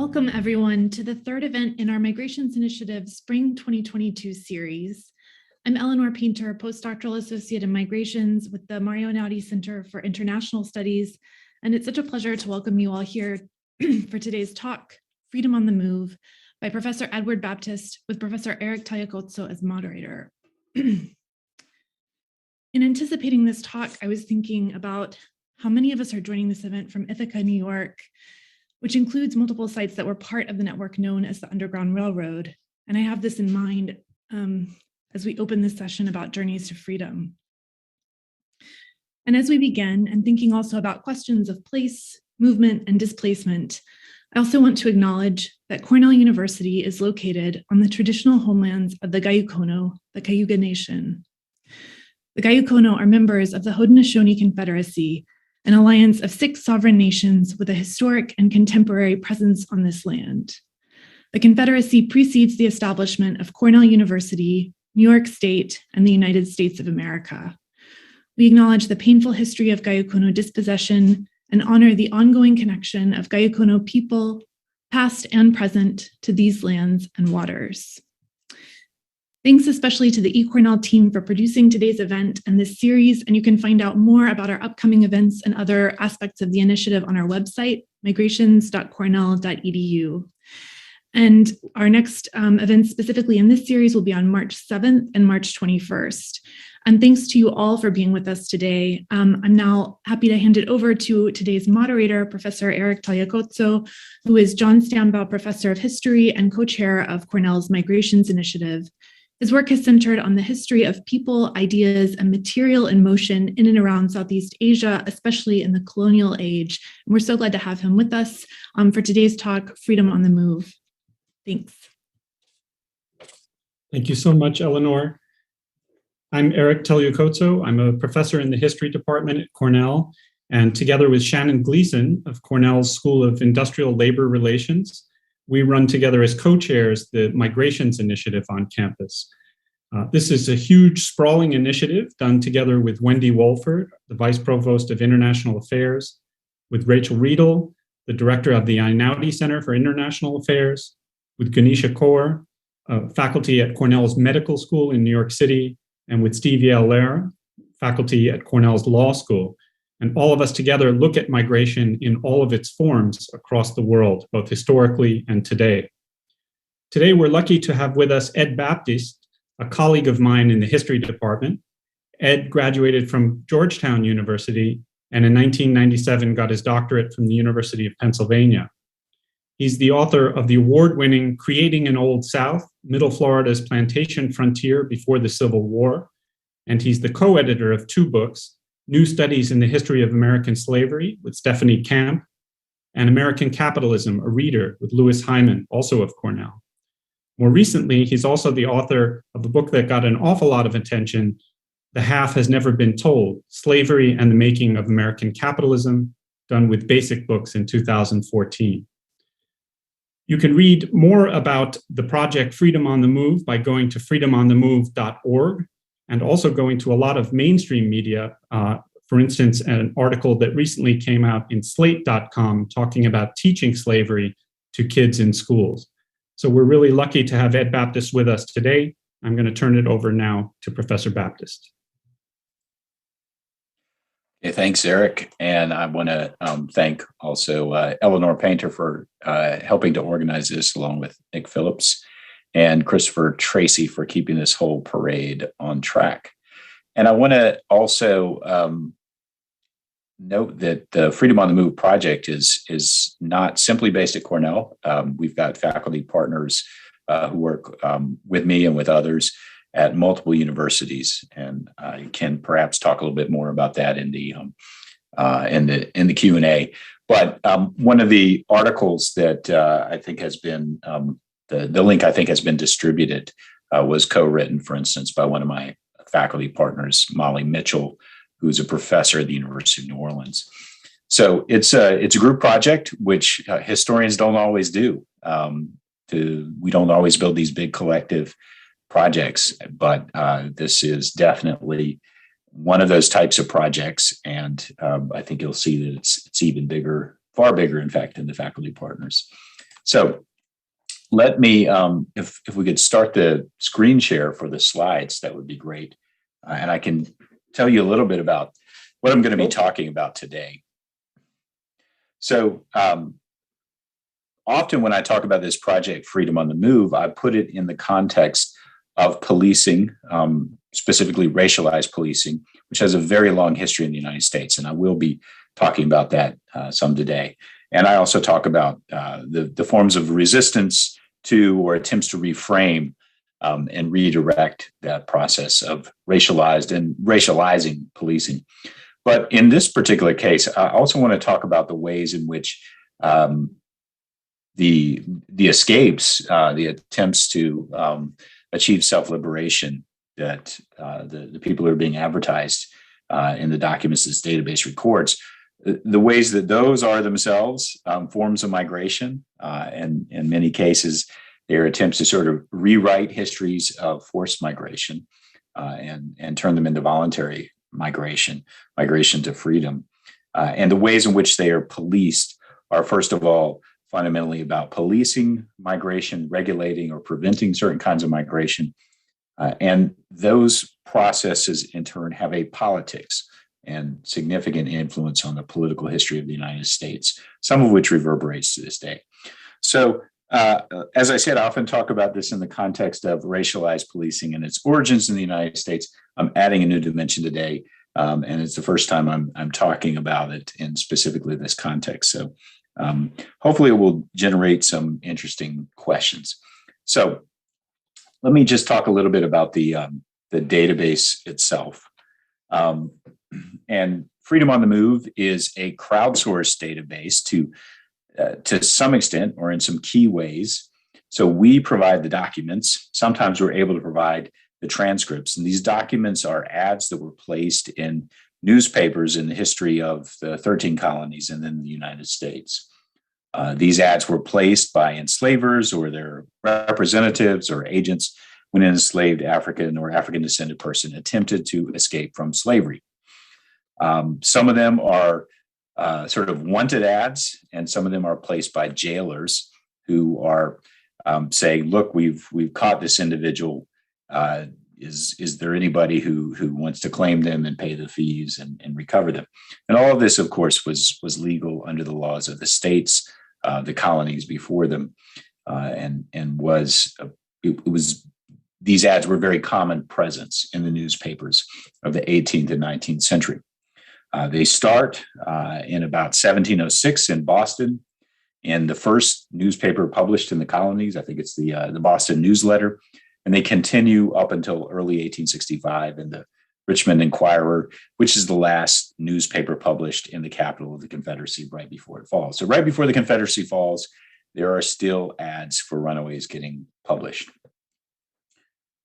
Welcome, everyone, to the third event in our Migrations Initiative Spring 2022 series. I'm Eleanor Painter, postdoctoral associate in migrations with the Mario Einaudi Center for International Studies, and it's such a pleasure to welcome you all here for today's talk, Freedom on the Move, by Professor Edward Baptist, with Professor Eric Tagliacozzo as moderator. In anticipating this talk, I was thinking about how many of us are joining this event from Ithaca, New York, which includes multiple sites that were part of the network known as the Underground Railroad. And I have this in mind as we open this session about journeys to freedom. And as we begin, and thinking also about questions of place, movement, and displacement, I also want to acknowledge that Cornell University is located on the traditional homelands of the Gayukono, the Cayuga Nation. The Gayukono are members of the Haudenosaunee Confederacy, an alliance of 6 sovereign nations with a historic and contemporary presence on this land. The Confederacy precedes the establishment of Cornell University, New York State, and the United States of America. We acknowledge the painful history of Gayukono dispossession and honor the ongoing connection of Gayukono people, past and present, to these lands and waters. Thanks especially to the eCornell team for producing today's event and this series, and you can find out more about our upcoming events and other aspects of the initiative on our website, migrations.cornell.edu. And our next events specifically in this series will be on March 7th and March 21st. And thanks to you all for being with us today. I'm now happy to hand it over to today's moderator, Professor Eric Tagliacozzo, who is John Stambaugh Professor of History and co-chair of Cornell's Migrations Initiative. His work has centered on the history of people, ideas, and material in motion in and around Southeast Asia, especially in the colonial age. And we're so glad to have him with us for today's talk, Freedom on the Move. Thanks. Thank you so much, Eleanor. I'm Eric Tagliacozzo. I'm a professor in the history department at Cornell, and together with Shannon Gleason of Cornell's School of Industrial Labor Relations, we run together as co-chairs the Migrations Initiative on campus. This is a huge, sprawling initiative done together with Wendy Wolford, the Vice Provost of International Affairs, with Rachel Riedel, the Director of the Einaudi Center for International Affairs, with Ganesha Kaur, faculty at Cornell's Medical School in New York City, and with Steve Allaire, faculty at Cornell's Law School. And all of us together look at migration in all of its forms across the world, both historically and today. Today, we're lucky to have with us Ed Baptist, a colleague of mine in the history department. Ed graduated from Georgetown University and in 1997 got his doctorate from the University of Pennsylvania. He's the author of the award-winning Creating an Old South, Middle Florida's Plantation Frontier Before the Civil War, and he's the co-editor of 2 books, New Studies in the History of American Slavery with Stephanie Camp, and American Capitalism, a Reader with Louis Hyman, also of Cornell. More recently, he's also the author of a book that got an awful lot of attention, The Half Has Never Been Told, Slavery and the Making of American Capitalism, done with Basic Books in 2014. You can read more about the project Freedom on the Move by going to freedomonthemove.org, and also going to a lot of mainstream media, for instance, an article that recently came out in slate.com talking about teaching slavery to kids in schools. So we're really lucky to have Ed Baptist with us today. I'm going to turn it over now to Professor Baptist. Okay, thanks, Eric. And I want to thank also Eleanor Painter for helping to organize this along with Nick Phillips, and Christopher Tracy for keeping this whole parade on track. And I want to also note that the Freedom on the Move project is not simply based at Cornell. We've got faculty partners who work with me and with others at multiple universities, and I can perhaps talk a little bit more about that in the Q&A. But one of the articles that I think has been the link I think has been distributed was co-written, for instance, by one of my faculty partners, Molly Mitchell, who's a professor at the University of New Orleans. So it's a group project, which historians don't always do. We don't always build these big collective projects, but this is definitely one of those types of projects. And I think you'll see that it's even bigger, far bigger, in fact, than the faculty partners. So let me, if we could start the screen share for the slides, that would be great. And I can tell you a little bit about what I'm going to be talking about today. So often when I talk about this project, Freedom on the Move, I put it in the context of policing, specifically racialized policing, which has a very long history in the United States. And I will be talking about that some today. And I also talk about the forms of resistance to or attempts to reframe and redirect that process of racialized and racializing policing. But in this particular case, I also want to talk about the ways in which the escapes, the attempts to achieve self-liberation that the people who are being advertised in the documents this database records, the ways that those are themselves forms of migration, and in many cases, they're attempts to sort of rewrite histories of forced migration and turn them into voluntary migration to freedom. And the ways in which they are policed are, first of all, fundamentally about policing migration, regulating or preventing certain kinds of migration. And those processes, in turn, have a politics and significant influence on the political history of the United States, some of which reverberates to this day. So, as I said, I often talk about this in the context of racialized policing and its origins in the United States. I'm adding a new dimension today, and it's the first time I'm talking about it in specifically this context. So hopefully it will generate some interesting questions. So let me just talk a little bit about the database itself. And Freedom on the Move is a crowdsourced database to some extent or in some key ways. So we provide the documents. Sometimes we're able to provide the transcripts. And these documents are ads that were placed in newspapers in the history of the 13 colonies and then the United States. These ads were placed by enslavers or their representatives or agents when an enslaved African or African descended person attempted to escape from slavery. Some of them are sort of wanted ads, and some of them are placed by jailers who are saying, "Look, we've caught this individual. Is there anybody who wants to claim them and pay the fees and recover them?" And all of this, of course, was legal under the laws of the states, the colonies before them, and it was these ads were very common presence in the newspapers of the 18th and 19th century. They start in about 1706 in Boston, in the first newspaper published in the colonies. I think it's the Boston Newsletter, and they continue up until early 1865 in the Richmond Enquirer, which is the last newspaper published in the capital of the Confederacy right before it falls. So right before the Confederacy falls, there are still ads for Runaways getting published.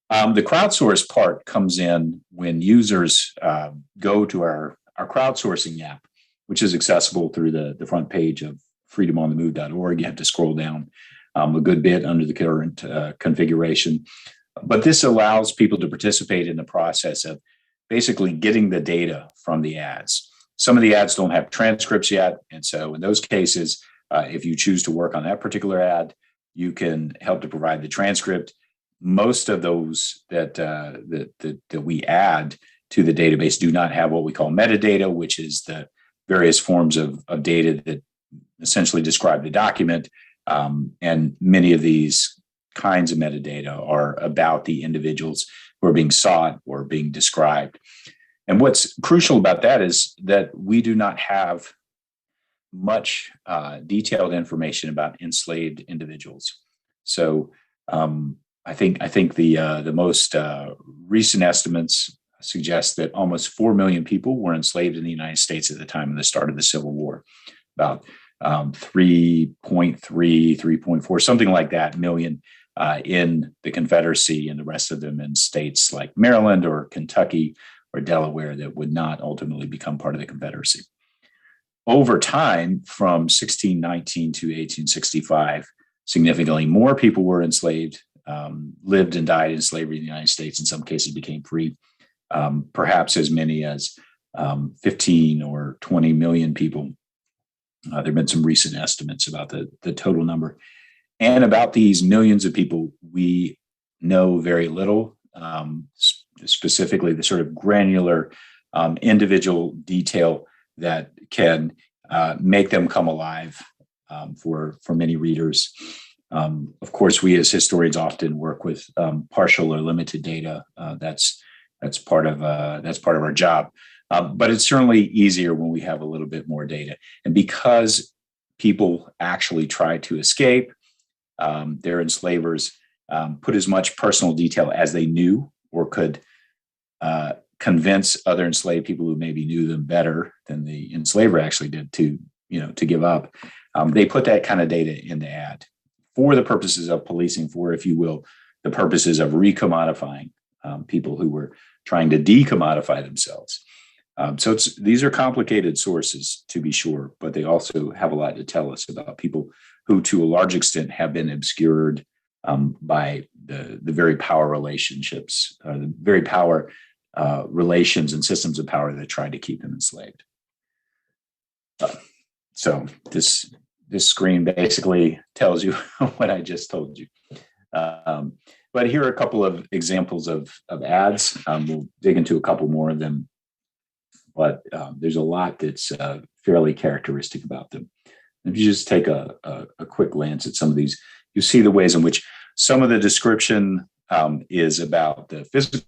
The crowdsource part comes in when users go to our crowdsourcing app, which is accessible through the front page of freedomonthemove.org. You have to scroll down a good bit under the current configuration. But this allows people to participate in the process of basically getting the data from the ads. Some of the ads don't have transcripts yet. And so in those cases, if you choose to work on that particular ad, you can help to provide the transcript. Most of those that we add to the database do not have what we call metadata, which is the various forms of data that essentially describe the document. And many of these kinds of metadata are about the individuals who are being sought or being described. And what's crucial about that is that we do not have much detailed information about enslaved individuals. So I think the most recent estimates suggest that almost 4 million people were enslaved in the United States at the time of the start of the Civil War. About 3.3, 3.4, something like that million in the Confederacy, and the rest of them in states like Maryland or Kentucky or Delaware that would not ultimately become part of the Confederacy. Over time, from 1619 to 1865, significantly more people were enslaved, lived and died in slavery in the United States. In some cases became free, perhaps as many as 15 or 20 million people. There have been some recent estimates about the total number. And about these millions of people, we know very little, specifically the sort of granular individual detail that can make them come alive for many readers. Of course, we as historians often work with partial or limited data. That's part of our job. But it's certainly easier when we have a little bit more data. And because people actually try to escape, their enslavers put as much personal detail as they knew or could convince other enslaved people who maybe knew them better than the enslaver actually did to give up. They put that kind of data in the ad for the purposes of policing, for, if you will, the purposes of recommodifying people who were trying to decommodify themselves. So these are complicated sources, to be sure, but they also have a lot to tell us about people who, to a large extent, have been obscured by the very power relationships, the very power relations and systems of power that tried to keep them enslaved. So this screen basically tells you what I just told you. But here are a couple of examples of ads. We'll dig into a couple more of them, but there's a lot that's fairly characteristic about them. If you just take a quick glance at some of these, you see the ways in which some of the description is about the physical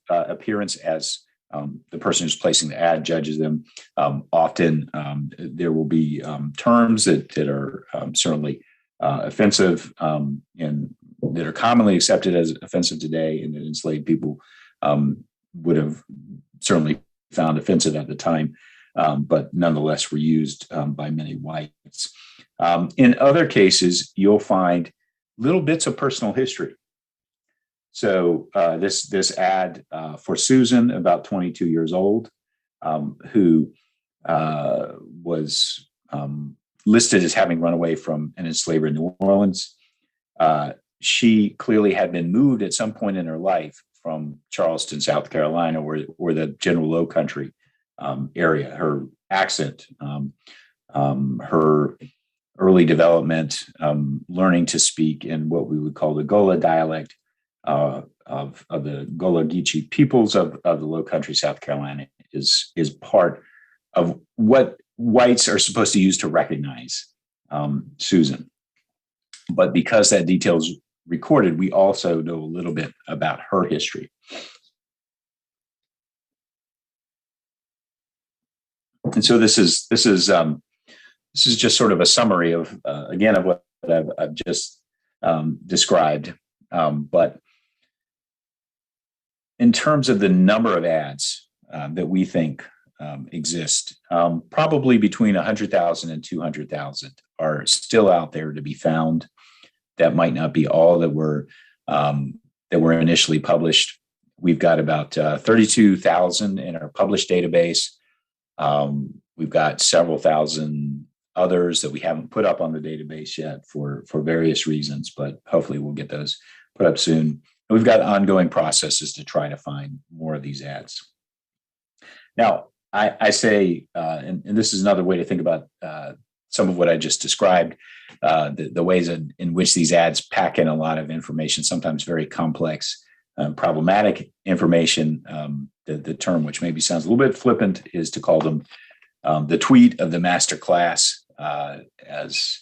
appearance as the person who's placing the ad judges them. Often there will be terms that are certainly offensive and that are commonly accepted as offensive today, and that enslaved people would have certainly found offensive at the time, but nonetheless were used by many whites. In other cases, you'll find little bits of personal history. So this ad for Susan, about 22 years old, who was listed as having run away from an enslaver in New Orleans. She clearly had been moved at some point in her life from Charleston, South Carolina, or the general Low Country area. Her accent, her early development, learning to speak in what we would call the Gola dialect of the Gullah Geechee peoples of the Low Country, South Carolina, is part of what whites are supposed to use to recognize Susan. But because that detail is recorded, we also know a little bit about her history. And so this is just sort of a summary of again of what I've just described. But in terms of the number of ads that we think exist, probably between 100,000 and 200,000 are still out there to be found. That might not be all that were initially published. We've got about 32,000 in our published database. We've got several thousand others that we haven't put up on the database yet for various reasons, but hopefully we'll get those put up soon. And we've got ongoing processes to try to find more of these ads. Now, I say, and this is another way to think about some of what I just described, the ways in which these ads pack in a lot of information, sometimes very complex, problematic information. The term, which maybe sounds a little bit flippant, is to call them the tweet of the master class, as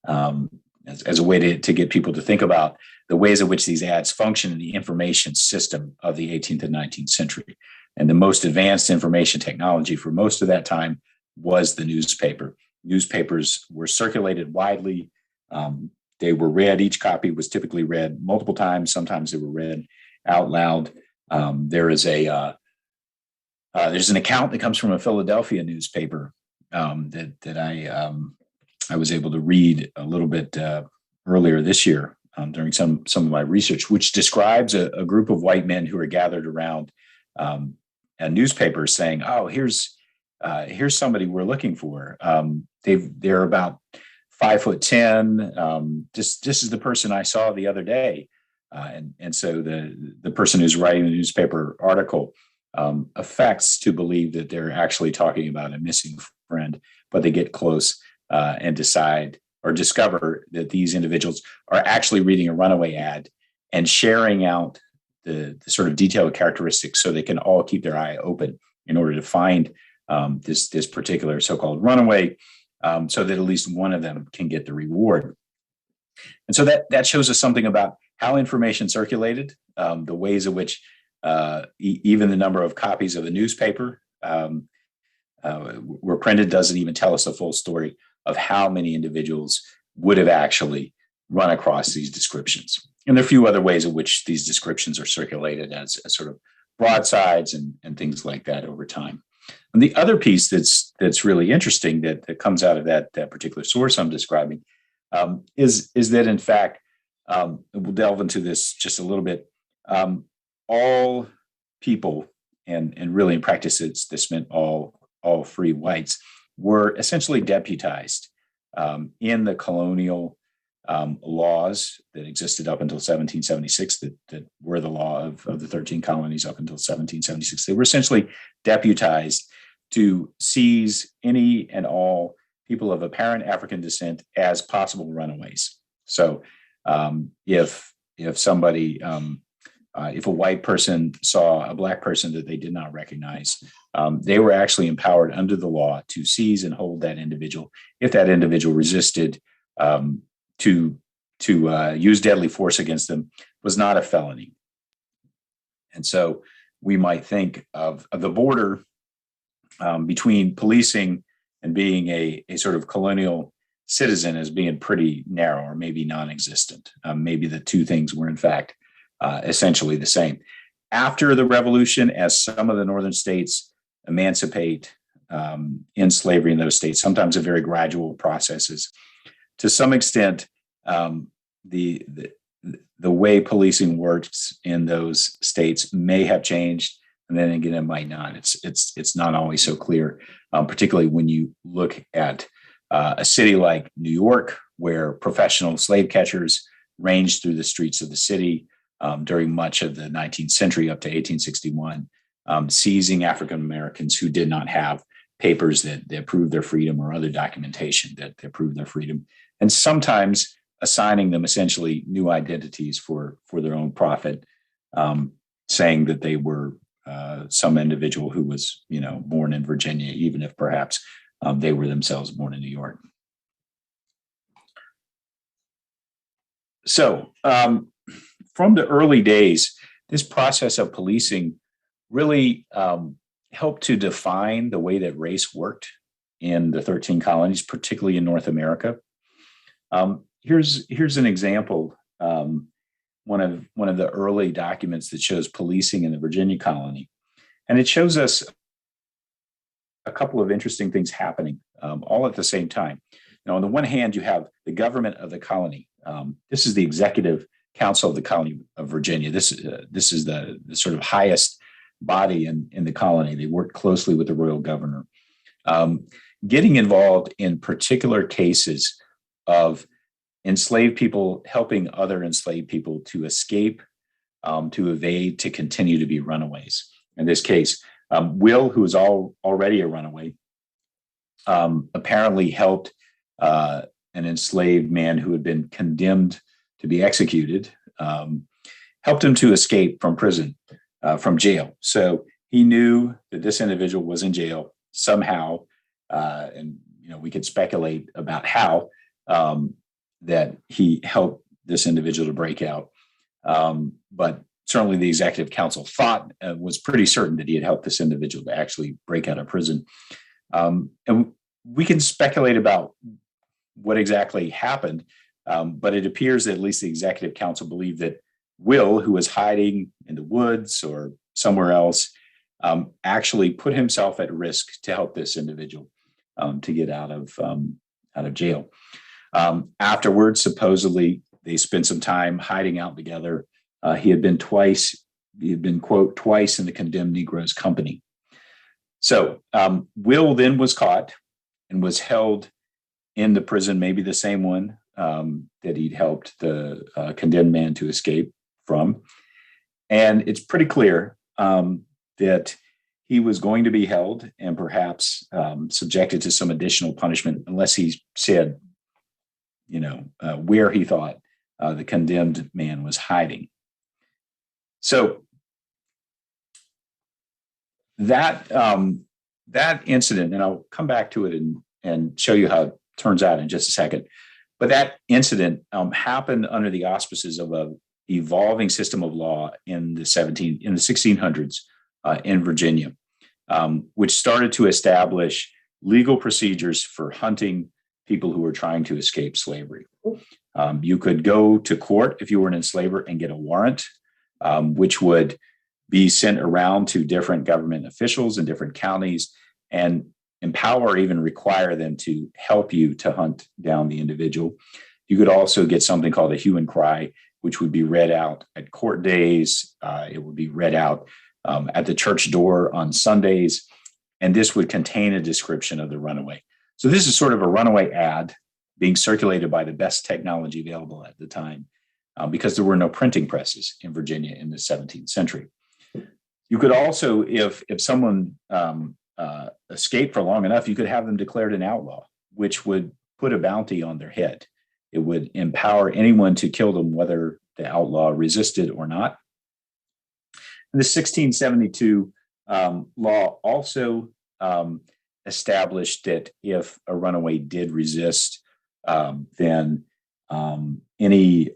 a way to get people to think about the ways in which these ads function in the information system of the 18th and 19th century. And the most advanced information technology for most of that time was the newspaper. Newspapers were circulated widely. They were read. Each copy was typically read multiple times. Sometimes they were read out loud. There's an account that comes from a Philadelphia newspaper that I was able to read a little bit earlier this year during some of my research, which describes a group of white men who are gathered around a newspaper saying, "Oh, here's somebody we're looking for. They're about 5'10". This is the person I saw the other day." And so the person who's writing the newspaper article affects to believe that they're actually talking about a missing friend, but they get close and decide or discover that these individuals are actually reading a runaway ad and sharing out the sort of detailed characteristics so they can all keep their eye open in order to find this particular so-called runaway, so that at least one of them can get the reward. And so that shows us something about how information circulated, the ways in which even the number of copies of a newspaper were printed doesn't even tell us the full story of how many individuals would have actually run across these descriptions. And there are a few other ways in which these descriptions are circulated as sort of broadsides and things like that over time. And the other piece that's really interesting that comes out of that particular source I'm describing is that, in fact, we'll delve into this just a little bit. All people, and really in practice, this meant all free whites, were essentially deputized in the colonial laws that existed up until 1776, that were the law of the 13 colonies up until 1776. They were essentially deputized to seize any and all people of apparent African descent as possible runaways. So if somebody, if a white person saw a Black person that they did not recognize, they were actually empowered under the law to seize and hold that individual. If that individual resisted, to use deadly force against them was not a felony. And so we might think of the border between policing and being a sort of colonial citizen as being pretty narrow, or maybe non-existent. Maybe the two things were in fact essentially the same. After the revolution, as some of the northern states emancipate in slavery in those states, sometimes in very gradual processes, to some extent, the way policing works in those states may have changed, and then again it might not. It's not always so clear, particularly when you look at a city like New York, where professional slave catchers ranged through the streets of the city during much of the 19th century up to 1861, seizing African Americans who did not have papers that proved their freedom, or other documentation that proved their freedom, and sometimes assigning them essentially new identities for their own profit, saying that they were some individual who was, born in Virginia, even if perhaps they were themselves born in New York. So from the early days, this process of policing really helped to define the way that race worked in the 13 colonies, particularly in North America. Here's an example, one of the early documents that shows policing in the Virginia colony, and it shows us a couple of interesting things happening all at the same time. Now, on the one hand, you have the government of the colony. This is the executive council of the colony of Virginia. This is the sort of highest body in the colony. They work closely with the royal governor, getting involved in particular cases of enslaved people helping other enslaved people to escape, to evade, to continue to be runaways. In this case, Will, who was already a runaway, apparently helped an enslaved man who had been condemned to be executed, helped him to escape from prison, from jail. So he knew that this individual was in jail somehow, and we could speculate about how, that he helped this individual to break out. But certainly the executive council thought, was pretty certain that he had helped this individual to actually break out of prison. And we can speculate about what exactly happened, but it appears that at least the executive council believed that Will, who was hiding in the woods or somewhere else, actually put himself at risk to help this individual to get out of jail. Afterwards, supposedly, they spent some time hiding out together. He had been, quote, twice in the condemned Negro's company. So Will then was caught and was held in the prison, maybe the same one that he'd helped the condemned man to escape from. And it's pretty clear that he was going to be held and perhaps subjected to some additional punishment unless he said where he thought the condemned man was hiding. So that incident, and I'll come back to it and show you how it turns out in just a second. But that incident happened under the auspices of a evolving system of law in the 1600s in Virginia, which started to establish legal procedures for hunting people who were trying to escape slavery. You could go to court if you were an enslaver and get a warrant, which would be sent around to different government officials in different counties and empower or even require them to help you to hunt down the individual. You could also get something called a hue and cry, which would be read out at court days. It would be read out at the church door on Sundays, and this would contain a description of the runaway. So this is sort of a runaway ad being circulated by the best technology available at the time, because there were no printing presses in Virginia in the 17th century. You could also, if someone escaped for long enough, you could have them declared an outlaw, which would put a bounty on their head. It would empower anyone to kill them, whether the outlaw resisted or not. And the 1672 law also established that if a runaway did resist, then any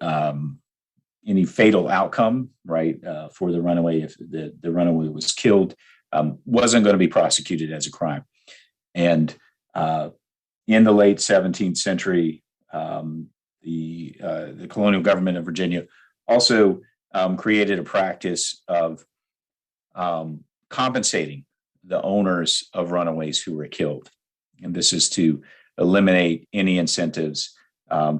fatal outcome, right, for the runaway, if the runaway was killed, wasn't going to be prosecuted as a crime. And in the late 17th century, the colonial government of Virginia also created a practice of compensating the owners of runaways who were killed. And this is to eliminate any incentives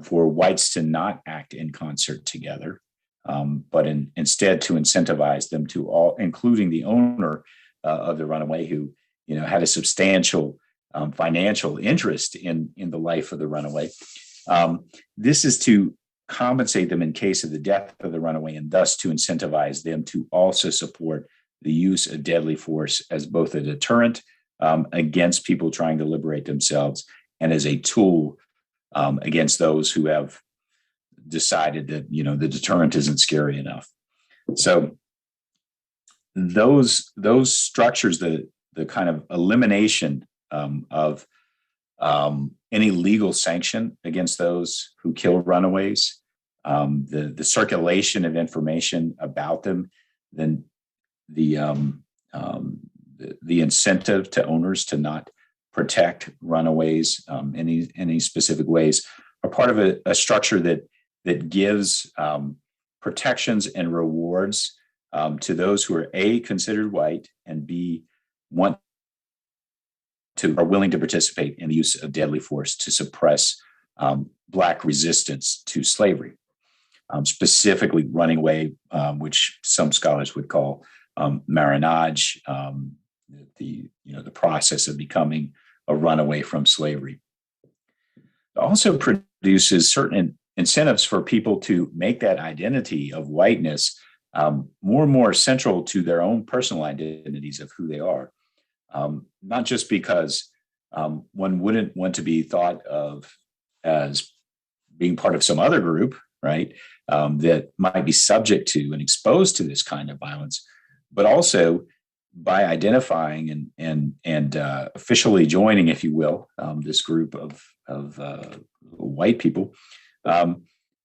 for whites to not act in concert together, but instead to incentivize them to all, including the owner of the runaway, who had a substantial financial interest in the life of the runaway. This is to compensate them in case of the death of the runaway, and thus to incentivize them to also support the use of deadly force as both a deterrent against people trying to liberate themselves and as a tool against those who have decided that the deterrent isn't scary enough. So those structures, the kind of elimination of any legal sanction against those who kill runaways, the circulation of information about them, then the incentive to owners to not protect runaways any specific ways are part of a structure that gives protections and rewards to those who are A, considered white, and B, are willing to participate in the use of deadly force to suppress Black resistance to slavery, specifically running away, which some scholars would call marronage, the process of becoming a runaway from slavery. It also produces certain incentives for people to make that identity of whiteness more and more central to their own personal identities of who they are. Not just because one wouldn't want to be thought of as being part of some other group, right, that might be subject to and exposed to this kind of violence, but also by identifying and officially joining, if you will, this group of white people,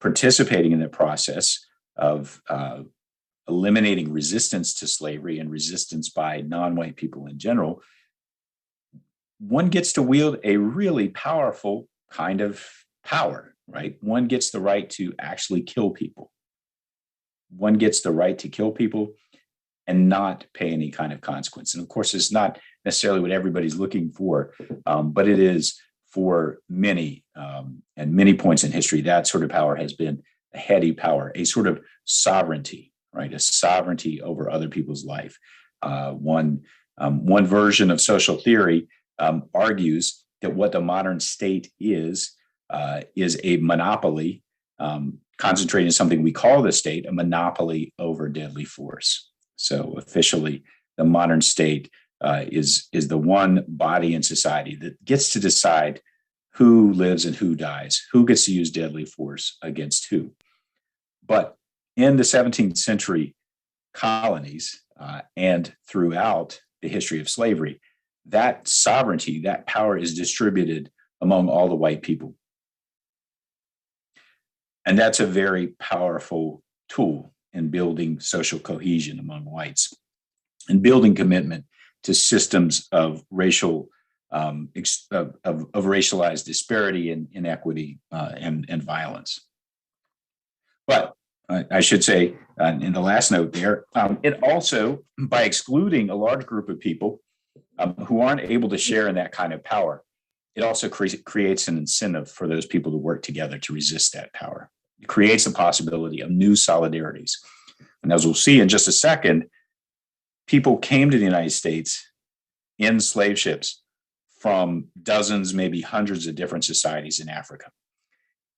participating in the process of eliminating resistance to slavery and resistance by non-white people in general, one gets to wield a really powerful kind of power, right? One gets the right to actually kill people. One gets the right to kill people and not pay any kind of consequence. And of course, it's not necessarily what everybody's looking for, but it is for many, and many points in history, that sort of power has been a heady power, a sort of sovereignty, right? A sovereignty over other people's life. One version of social theory argues that what the modern state is a monopoly, concentrating something we call the state, a monopoly over deadly force. So officially, the modern state is the one body in society that gets to decide who lives and who dies, who gets to use deadly force against who. But in the 17th century colonies and throughout the history of slavery, that sovereignty, that power is distributed among all the white people. And that's a very powerful tool in building social cohesion among whites and building commitment to systems of racial of racialized disparity and inequity and violence. But I should say in the last note there, it also, by excluding a large group of people who aren't able to share in that kind of power, it also creates an incentive for those people to work together to resist that power. It creates the possibility of new solidarities. And as we'll see in just a second, people came to the United States in slave ships from dozens, maybe hundreds of different societies in Africa.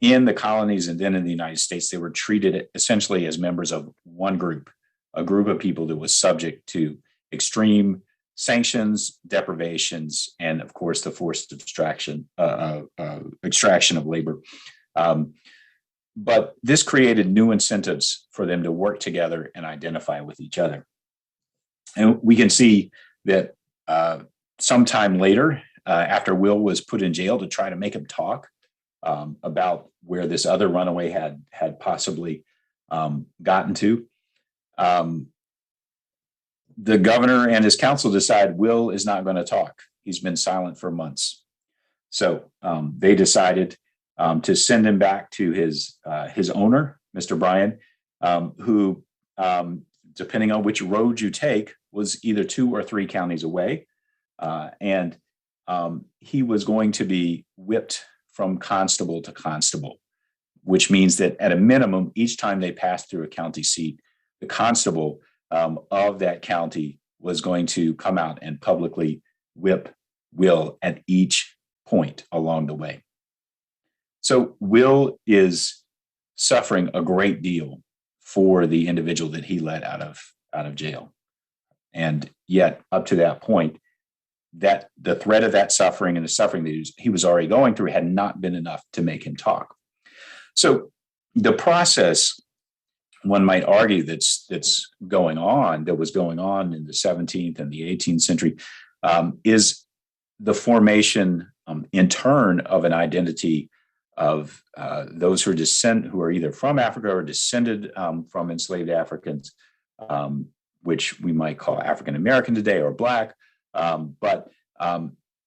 In the colonies and then in the United States, they were treated essentially as members of one group, a group of people that was subject to extreme sanctions, deprivations, and of course, the forced extraction of labor. But this created new incentives for them to work together and identify with each other. And we can see that sometime later, after Will was put in jail to try to make him talk about where this other runaway had possibly gotten to, the governor and his council decide Will is not going to talk. He's been silent for months. So they decided to send him back to his owner, Mr. Bryan, who, depending on which road you take, was either 2 or 3 counties away. And he was going to be whipped from constable to constable, which means that at a minimum, each time they passed through a county seat, the constable of that county was going to come out and publicly whip Will at each point along the way. So Will is suffering a great deal for the individual that he let out of jail. And yet, up to that point, that the threat of that suffering and the suffering that he was already going through had not been enough to make him talk. So the process, one might argue, that was going on in the 17th and the 18th century, is the formation in turn of an identity of those who are either from Africa or descended from enslaved Africans, which we might call African American today or Black, but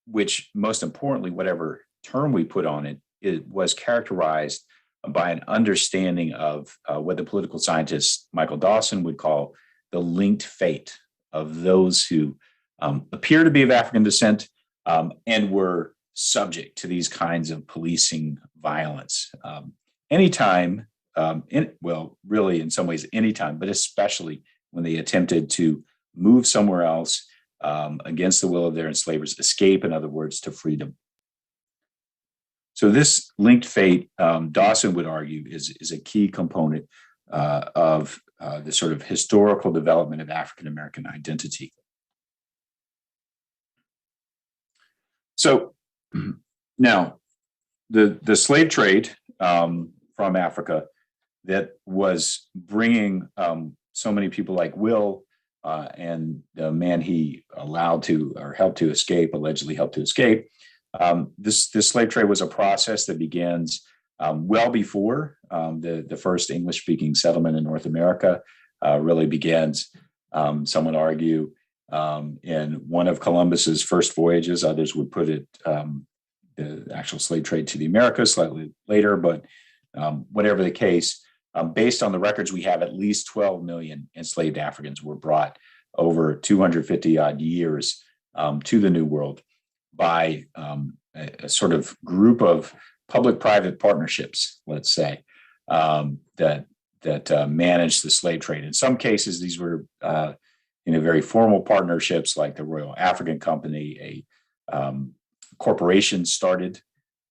which most importantly, whatever term we put on it, it was characterized by an understanding of what the political scientist Michael Dawson would call the linked fate of those who appear to be of African descent and were subject to these kinds of policing violence. Anytime, really in some ways anytime, but especially when they attempted to move somewhere else against the will of their enslavers, escape, in other words, to freedom. So this linked fate, Dawson would argue, is a key component of the sort of historical development of African American identity. So now, the slave trade from Africa that was bringing so many people like Will and the man he allowed to or helped to escape, allegedly helped to escape. This slave trade was a process that begins well before the first English-speaking settlement in North America really begins. Some would argue in one of Columbus's first voyages. Others would put it the actual slave trade to the Americas slightly later, but whatever the case, based on the records we have, at least 12 million enslaved Africans were brought over 250 odd years to the New World by a sort of group of public-private partnerships, let's say, that managed the slave trade. In some cases, these were very formal partnerships, like the Royal African Company, a corporation started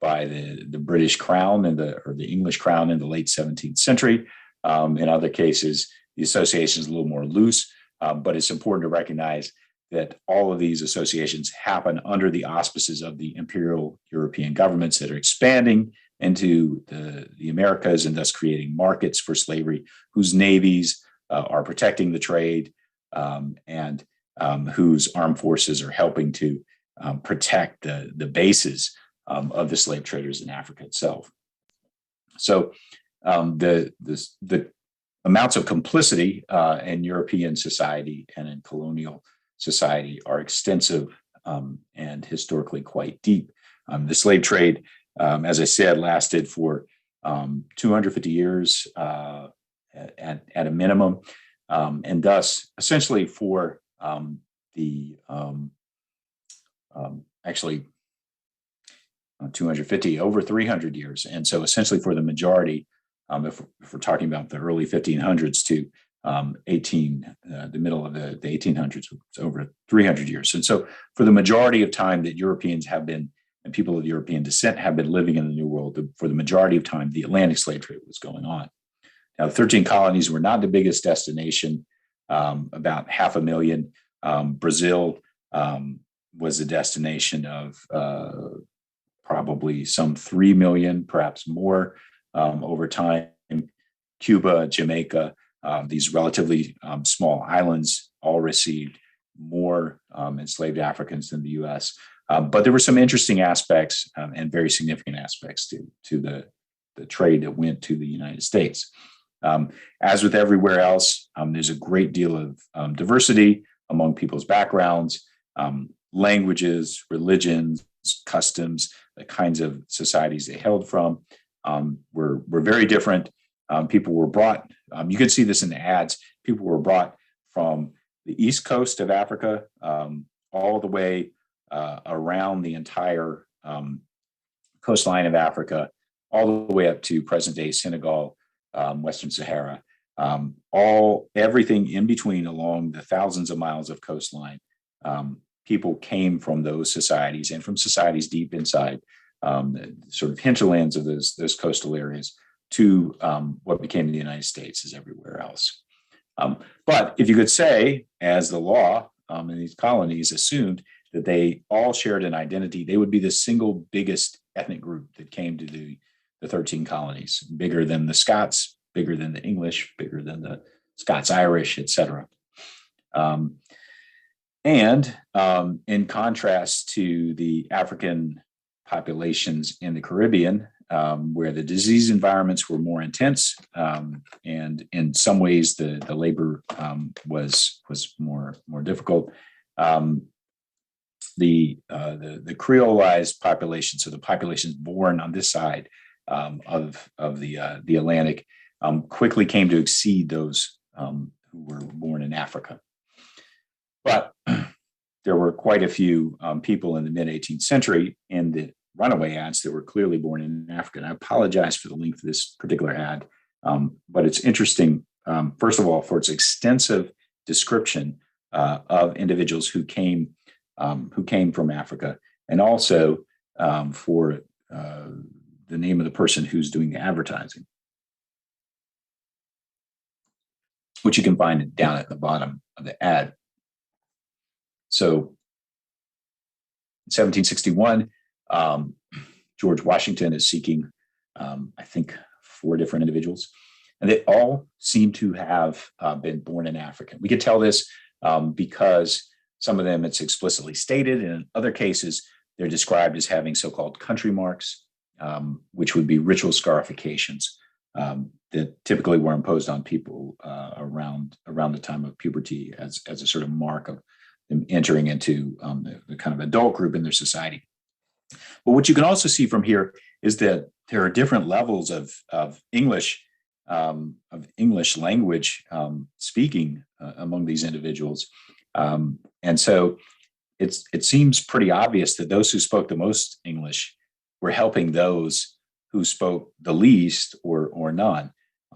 by the British Crown or the English Crown in the late 17th century. In other cases, the association is a little more loose, but it's important to recognize that all of these associations happen under the auspices of the imperial European governments that are expanding into the Americas and thus creating markets for slavery, whose navies are protecting the trade, and whose armed forces are helping to protect the bases of the slave traders in Africa itself. So the amounts of complicity in European society and in colonial society are extensive and historically quite deep. The slave trade, as I said, lasted for 250 years at a minimum, and thus essentially for actually 250, over 300 years. And so essentially for the majority, if we're talking about the early 1500s to the middle of the 1800s, it's over 300 years. And so for the majority of time that Europeans have been, and people of European descent have been living in the New World, for the majority of time, the Atlantic slave trade was going on. Now, the 13 colonies were not the biggest destination, about 500,000. Brazil was a destination of probably some 3 million, perhaps more over time. Cuba, Jamaica, these relatively small islands all received more enslaved Africans than the U.S. But there were some interesting aspects and very significant aspects to the trade that went to the United States. As with everywhere else, there's a great deal of diversity among people's backgrounds, languages, religions, customs, the kinds of societies they hailed from were very different. People were brought, you can see this in the ads, people were brought from the east coast of Africa all the way around the entire coastline of Africa, all the way up to present-day Senegal, Western Sahara, everything in between along the thousands of miles of coastline. People came from those societies and from societies deep inside sort of hinterlands of those coastal areas to what became the United States as everywhere else. But if you could say, as the law in these colonies assumed that they all shared an identity, they would be the single biggest ethnic group that came to the 13 colonies, bigger than the Scots, bigger than the English, bigger than the Scots-Irish, et cetera. And in contrast to the African populations in the Caribbean, where the disease environments were more intense, and in some ways the labor was more difficult. The Creolized population, so the populations born on this side of the Atlantic, quickly came to exceed those who were born in Africa. But there were quite a few people in the mid-18th century in the Runaway ads that were clearly born in Africa. And I apologize for the length of this particular ad, but it's interesting, first of all, for its extensive description of individuals who came from Africa, and also for the name of the person who's doing the advertising, which you can find down at the bottom of the ad. So in 1761, George Washington is seeking, I think, 4 different individuals, and they all seem to have been born in Africa. We could tell this because some of them it's explicitly stated, and in other cases, they're described as having so-called country marks, which would be ritual scarifications that typically were imposed on people around the time of puberty as a sort of mark of them entering into the kind of adult group in their society. But what you can also see from here is that there are different levels of English language speaking among these individuals, and so it seems pretty obvious that those who spoke the most English were helping those who spoke the least or none.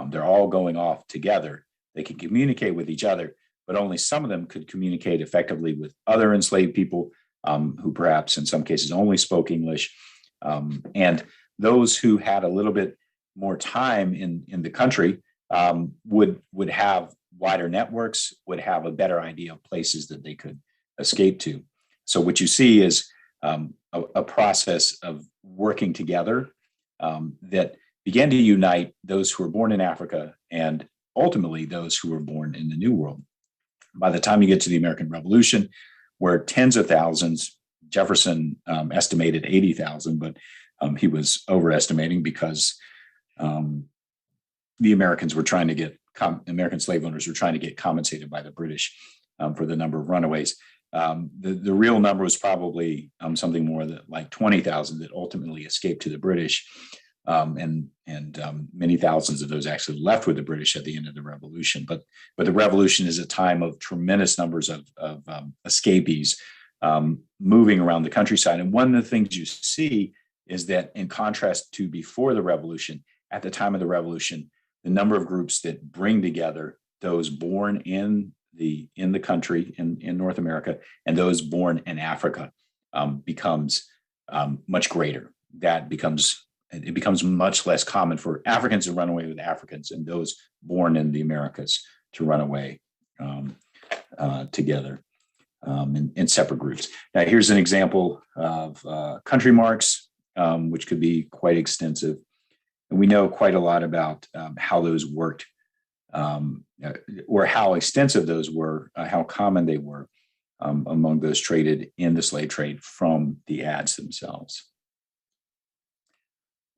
They're all going off together. They can communicate with each other, but only some of them could communicate effectively with other enslaved people who perhaps in some cases only spoke English. And those who had a little bit more time in the country would have wider networks, would have a better idea of places that they could escaped to. So what you see is a process of working together that began to unite those who were born in Africa and ultimately those who were born in the New World. By the time you get to the American Revolution, where tens of thousands, Jefferson estimated 80,000, but he was overestimating because the Americans were trying to get, American slave owners were trying to get compensated by the British for the number of runaways. The real number was probably something more like 20,000 that ultimately escaped to the British. And many thousands of those actually left with the British at the end of the Revolution. But the Revolution is a time of tremendous numbers of escapees moving around the countryside. And one of the things you see is that in contrast to before the Revolution, at the time of the Revolution, the number of groups that bring together those born in the country in North America and those born in Africa becomes much greater. It becomes much less common for Africans to run away with Africans and those born in the Americas to run away together in separate groups. Now, here's an example of country marks, which could be quite extensive. And we know quite a lot about how those worked, or how extensive those were, how common they were among those traded in the slave trade from the ads themselves.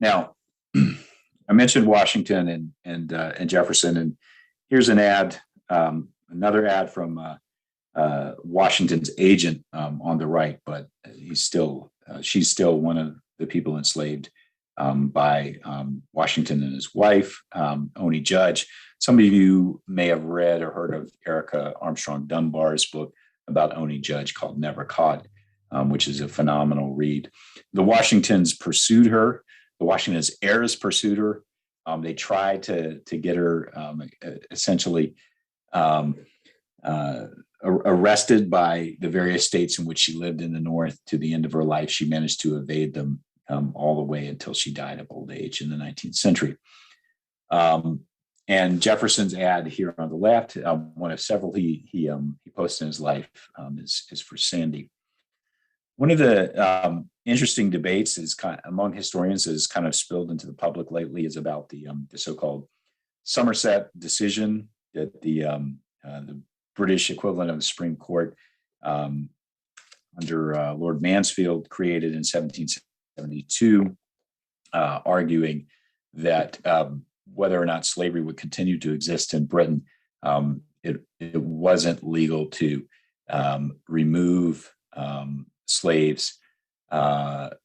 Now, I mentioned Washington and Jefferson, and here's an ad, another ad from Washington's agent on the right, but she's still one of the people enslaved by Washington and his wife, Oni Judge. Some of you may have read or heard of Erica Armstrong Dunbar's book about Oni Judge called Never Caught, which is a phenomenal read. The Washingtons pursued her. The Washington's heirs pursued her. They tried to get her essentially arrested by the various states in which she lived in the North to the end of her life. She managed to evade them all the way until she died of old age in the 19th century. And Jefferson's ad here on the left, one of several he posted in his life, is for Sandy. One of the interesting debates is among historians is kind of spilled into the public lately is about the so-called Somerset decision that the British equivalent of the Supreme Court under Lord Mansfield created in 1772, arguing that whether or not slavery would continue to exist in Britain, it wasn't legal to remove slaves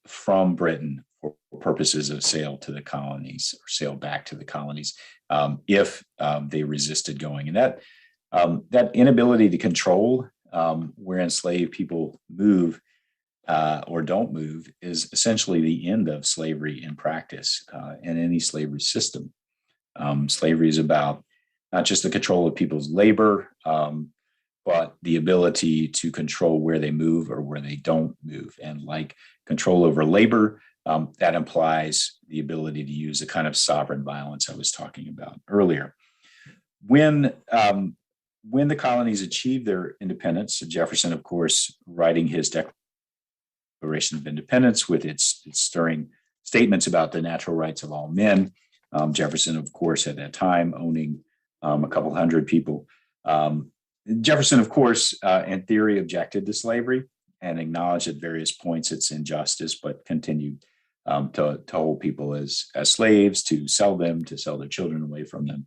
from Britain for purposes of sale to the colonies or sale back to the colonies if they resisted going. And that inability to control where enslaved people move or don't move is essentially the end of slavery in practice in any slavery system. Slavery is about not just the control of people's labor, but the ability to control where they move or where they don't move. And like control over labor, that implies the ability to use the kind of sovereign violence I was talking about earlier. When the colonies achieved their independence, Jefferson, of course, writing his Declaration of Independence with its stirring statements about the natural rights of all men. Jefferson, of course, at that time owning a couple hundred people. Jefferson, of course, in theory, objected to slavery and acknowledged at various points its injustice, but continued to hold people as slaves, to sell them, to sell their children away from them,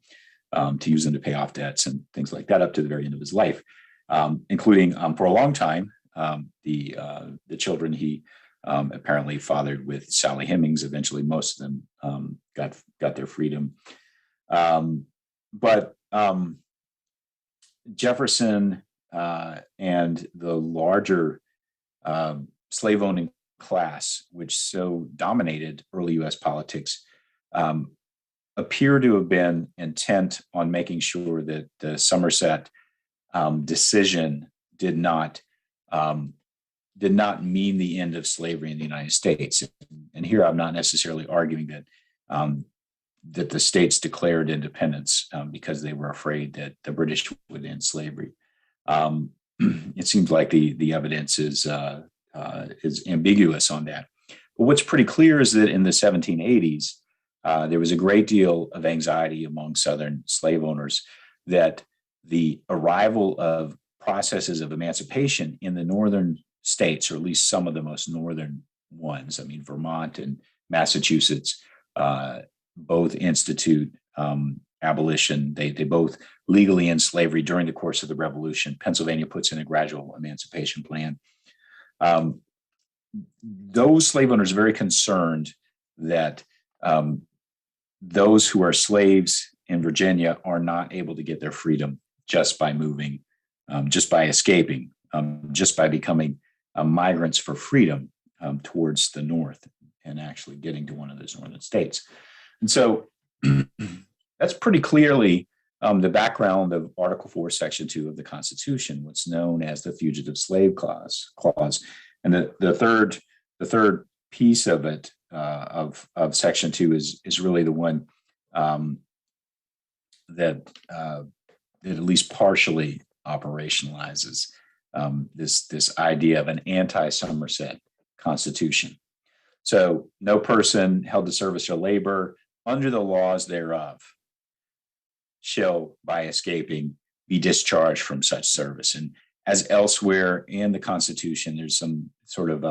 to use them to pay off debts and things like that up to the very end of his life, including for a long time, the children he apparently fathered with Sally Hemings. Eventually, most of them got their freedom. But Jefferson and the larger slave-owning class, which so dominated early U.S. politics, appear to have been intent on making sure that the Somerset decision did not mean the end of slavery in the United States. And here I'm not necessarily arguing that that the states declared independence because they were afraid that the British would end slavery. it seems like the evidence is ambiguous on that. But what's pretty clear is that in the 1780s, there was a great deal of anxiety among Southern slave owners that the arrival of processes of emancipation in the northern states, or at least some of the most northern ones, I mean, Vermont and Massachusetts, both institute abolition. They both legally end slavery during the course of the Revolution. Pennsylvania puts in a gradual emancipation plan. Those slave owners are very concerned that those who are slaves in Virginia are not able to get their freedom just by moving, just by escaping, just by becoming migrants for freedom towards the north and actually getting to one of those northern states. And so that's pretty clearly the background of Article 4, Section 2 of the Constitution, what's known as the Fugitive Slave Clause. And the third piece of it, of Section 2, is really the one that at least partially operationalizes this idea of an anti-Somerset Constitution. So no person held to service or labor under the laws thereof shall, by escaping, be discharged from such service. And as elsewhere in the Constitution, there's some sort of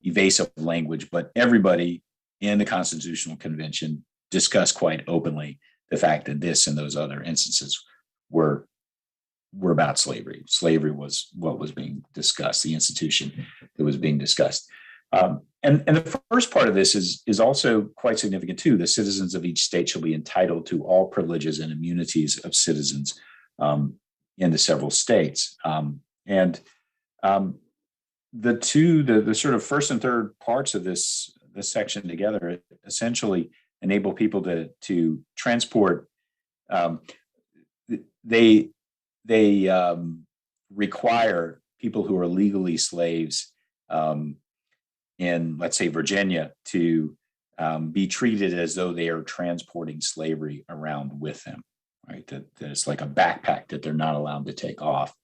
evasive language, but everybody in the Constitutional Convention discussed quite openly the fact that this and those other instances were about slavery. Slavery was what was being discussed, the institution that was being discussed. And the first part of this is also quite significant too. The citizens of each state shall be entitled to all privileges and immunities of citizens in the several states. The sort of first and third parts of this section together essentially enable people to transport. They require people who are legally slaves in, let's say, Virginia, to be treated as though they are transporting slavery around with them, right? That it's like a backpack that they're not allowed to take off,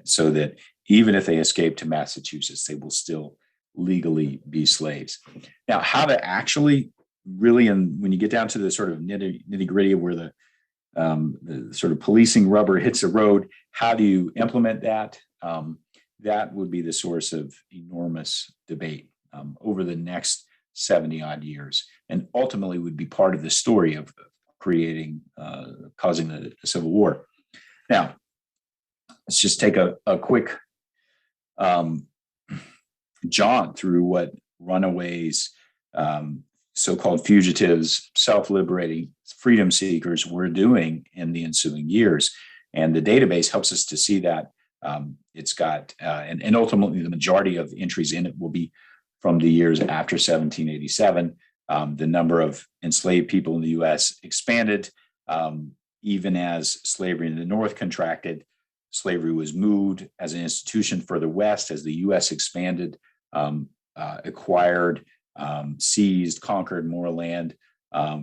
so that even if they escape to Massachusetts, they will still legally be slaves. Now, how to actually really, and when you get down to the sort of nitty gritty of where the sort of policing rubber hits the road, how do you implement that? That would be the source of enormous debate over the next 70 odd years, and ultimately would be part of the story of causing the Civil War. Now, let's just take a quick jaunt through what Runaways, so-called fugitives, self-liberating freedom seekers were doing in the ensuing years. And the database helps us to see that. It's got, and ultimately the majority of entries in it will be from the years after 1787. The number of enslaved people in the U.S. expanded, even as slavery in the North contracted. Slavery was moved as an institution further west as the U.S. expanded, acquired, seized, conquered more land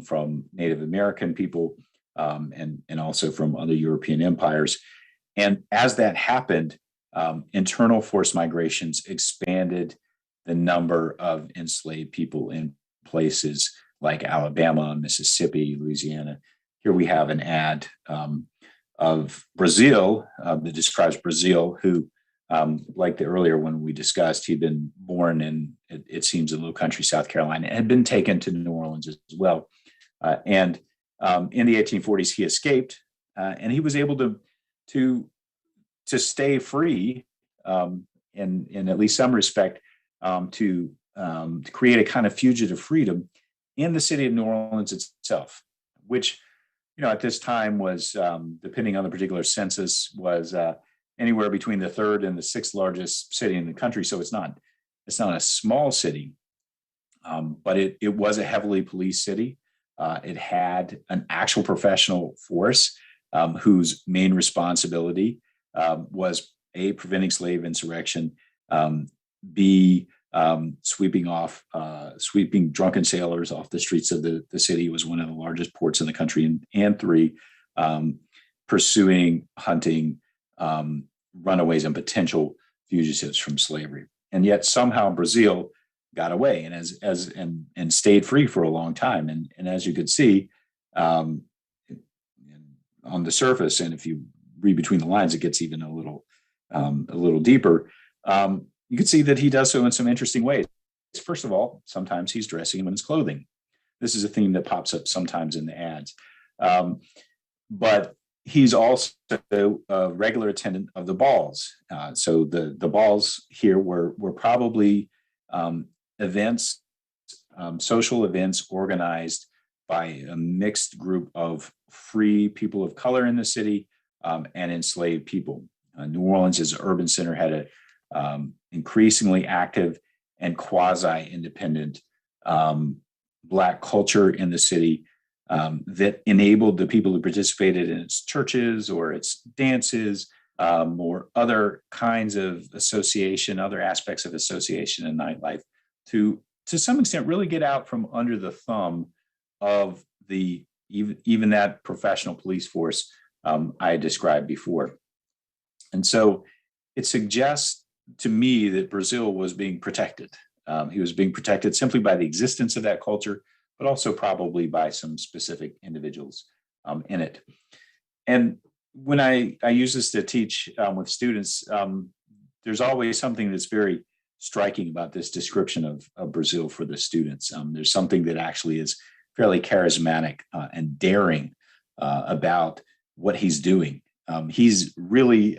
from Native American people and also from other European empires. And as that happened, internal forced migrations expanded the number of enslaved people in places like Alabama, Mississippi, Louisiana. Here we have an ad of Brazil that describes Brazil, who, like the earlier one we discussed, he'd been born in, it seems, a low country, South Carolina, and had been taken to New Orleans as well. And in the 1840s, he escaped, and he was able to stay free in at least some respect, to create a kind of fugitive freedom in the city of New Orleans itself, which, at this time was, depending on the particular census, was anywhere between the third and the sixth largest city in the country. So it's not a small city, but it was a heavily policed city. It had an actual professional force whose main responsibility was A, preventing slave insurrection, B, sweeping drunken sailors off the streets of the city. It was one of the largest ports in the country, and 3, pursuing, hunting, runaways and potential fugitives from slavery. And yet somehow Brazil got away and stayed free for a long time. And as you could see on the surface, and if you read between the lines, it gets even a little deeper. You can see that he does so in some interesting ways. First of all, sometimes he's dressing him in his clothing. This is a theme that pops up sometimes in the ads. But he's also a regular attendant of the balls. So the balls here were probably events, social events organized by a mixed group of free people of color in the city and enslaved people. New Orleans as an urban center had a increasingly active and quasi-independent Black culture in the city that enabled the people who participated in its churches or its dances or other kinds of association, other aspects of association and nightlife to some extent really get out from under the thumb of even that professional police force I described before. And so it suggests to me that Brazil was being protected. He was being protected simply by the existence of that culture, but also probably by some specific individuals in it. And when I use this to teach with students, there's always something that's very striking about this description of Brazil for the students. There's something that actually is fairly charismatic and daring about what he's doing. He's really,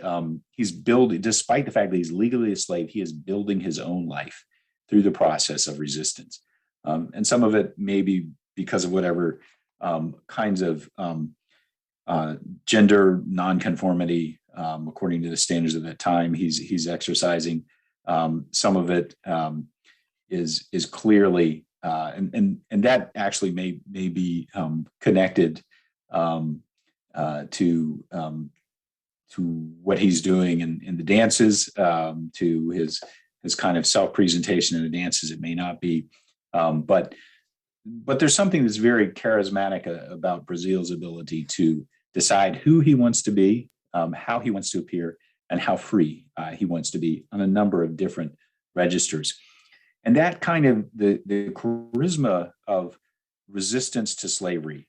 he's building, despite the fact that he's legally a slave, he is building his own life through the process of resistance. And some of it may be because of whatever kinds of gender nonconformity, according to the standards of that time, he's exercising. Some of it is clearly, and that actually may be connected to what he's doing in the dances, to his kind of self-presentation in the dances. It may not be, but there's something that's very charismatic about Brazil's ability to decide who he wants to be, how he wants to appear, and how free he wants to be on a number of different registers. And that kind of the charisma of resistance to slavery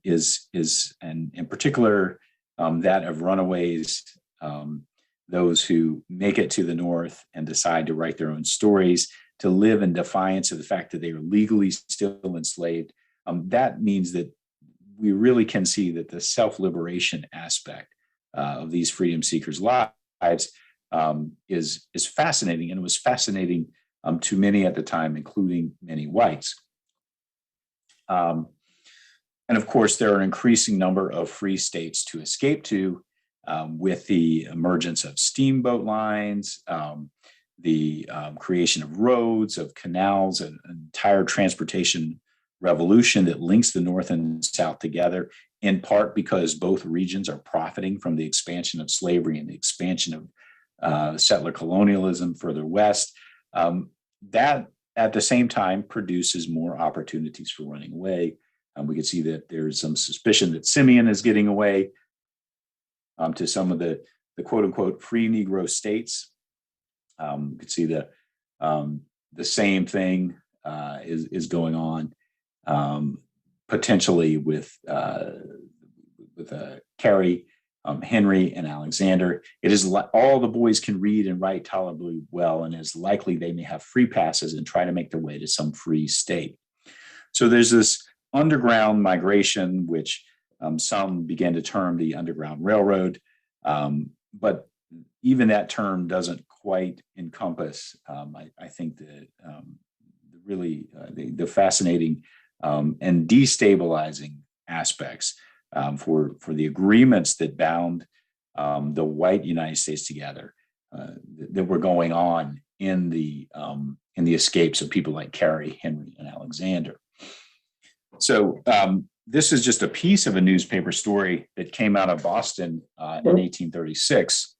is and in particular that of runaways, those who make it to the North and decide to write their own stories, to live in defiance of the fact that they are legally still enslaved. That means that we really can see that the self-liberation aspect of these freedom seekers' lives is fascinating, and it was fascinating to many at the time, including many whites. And of course, there are an increasing number of free states to escape to with the emergence of steamboat lines, the creation of roads, of canals, an entire transportation revolution that links the North and South together, in part because both regions are profiting from the expansion of slavery and the expansion of settler colonialism further west. That, at the same time, produces more opportunities for running away. We can see that there's some suspicion that Simeon is getting away to some of the quote-unquote free Negro states. You can see the same thing is going on potentially with Carrie, Henry, and Alexander. It is all the boys can read and write tolerably well, and it's likely they may have free passes and try to make their way to some free state. So there's this underground migration, which some began to term the Underground Railroad, but even that term doesn't quite encompass, I think, the fascinating and destabilizing aspects for the agreements that bound the white United States together that were going on in the escapes of people like Carrie, Henry, and Alexander. So this is just a piece of a newspaper story that came out of Boston in 1836.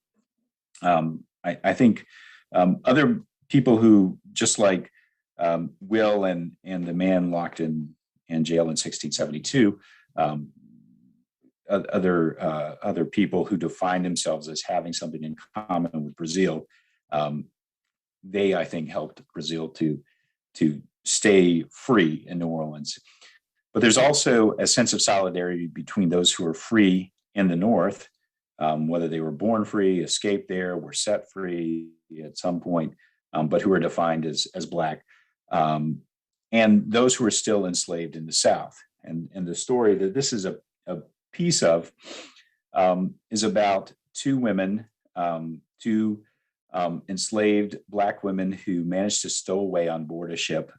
I think other people who, just like Will and the man locked in jail in 1672, other people who define themselves as having something in common with Brazil. They, I think, helped Brazil to stay free in New Orleans. But there's also a sense of solidarity between those who are free in the North, whether they were born free, escaped there, were set free at some point, but who are defined as Black, and those who are still enslaved in the South. And the story that this is a piece of is about two women, two enslaved Black women who managed to stow away on board a ship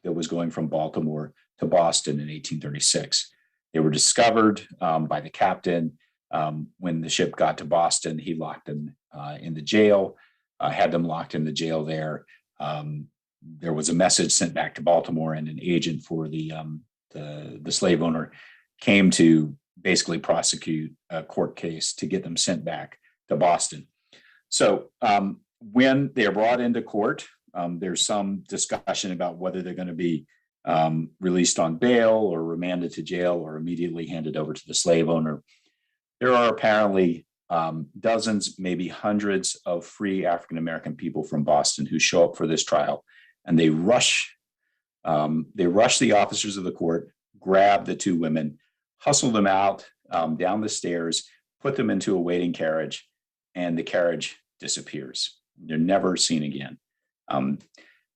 that was going from Baltimore to Boston in 1836. They were discovered by the captain. When the ship got to Boston, he locked them in the jail, had them locked in the jail there. There was a message sent back to Baltimore, and an agent for the slave owner came to basically prosecute a court case to get them sent back to Boston. So when they are brought into court, there's some discussion about whether they're going to be released on bail or remanded to jail or immediately handed over to the slave owner. There are apparently dozens, maybe hundreds of free African-American people from Boston who show up for this trial, and they rush the officers of the court, grab the two women, hustle them out down the stairs, put them into a waiting carriage, and the carriage disappears. They're never seen again.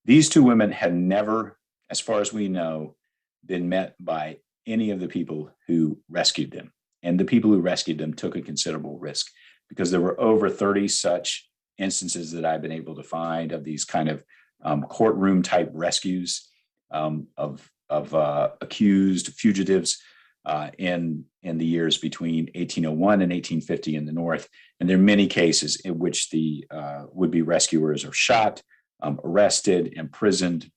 These two women had never, as far as we know, been met by any of the people who rescued them. And the people who rescued them took a considerable risk, because there were over 30 such instances that I've been able to find of these kind of courtroom type rescues of accused fugitives in the years between 1801 and 1850 in the North. And there are many cases in which the would-be rescuers are shot, arrested, imprisoned,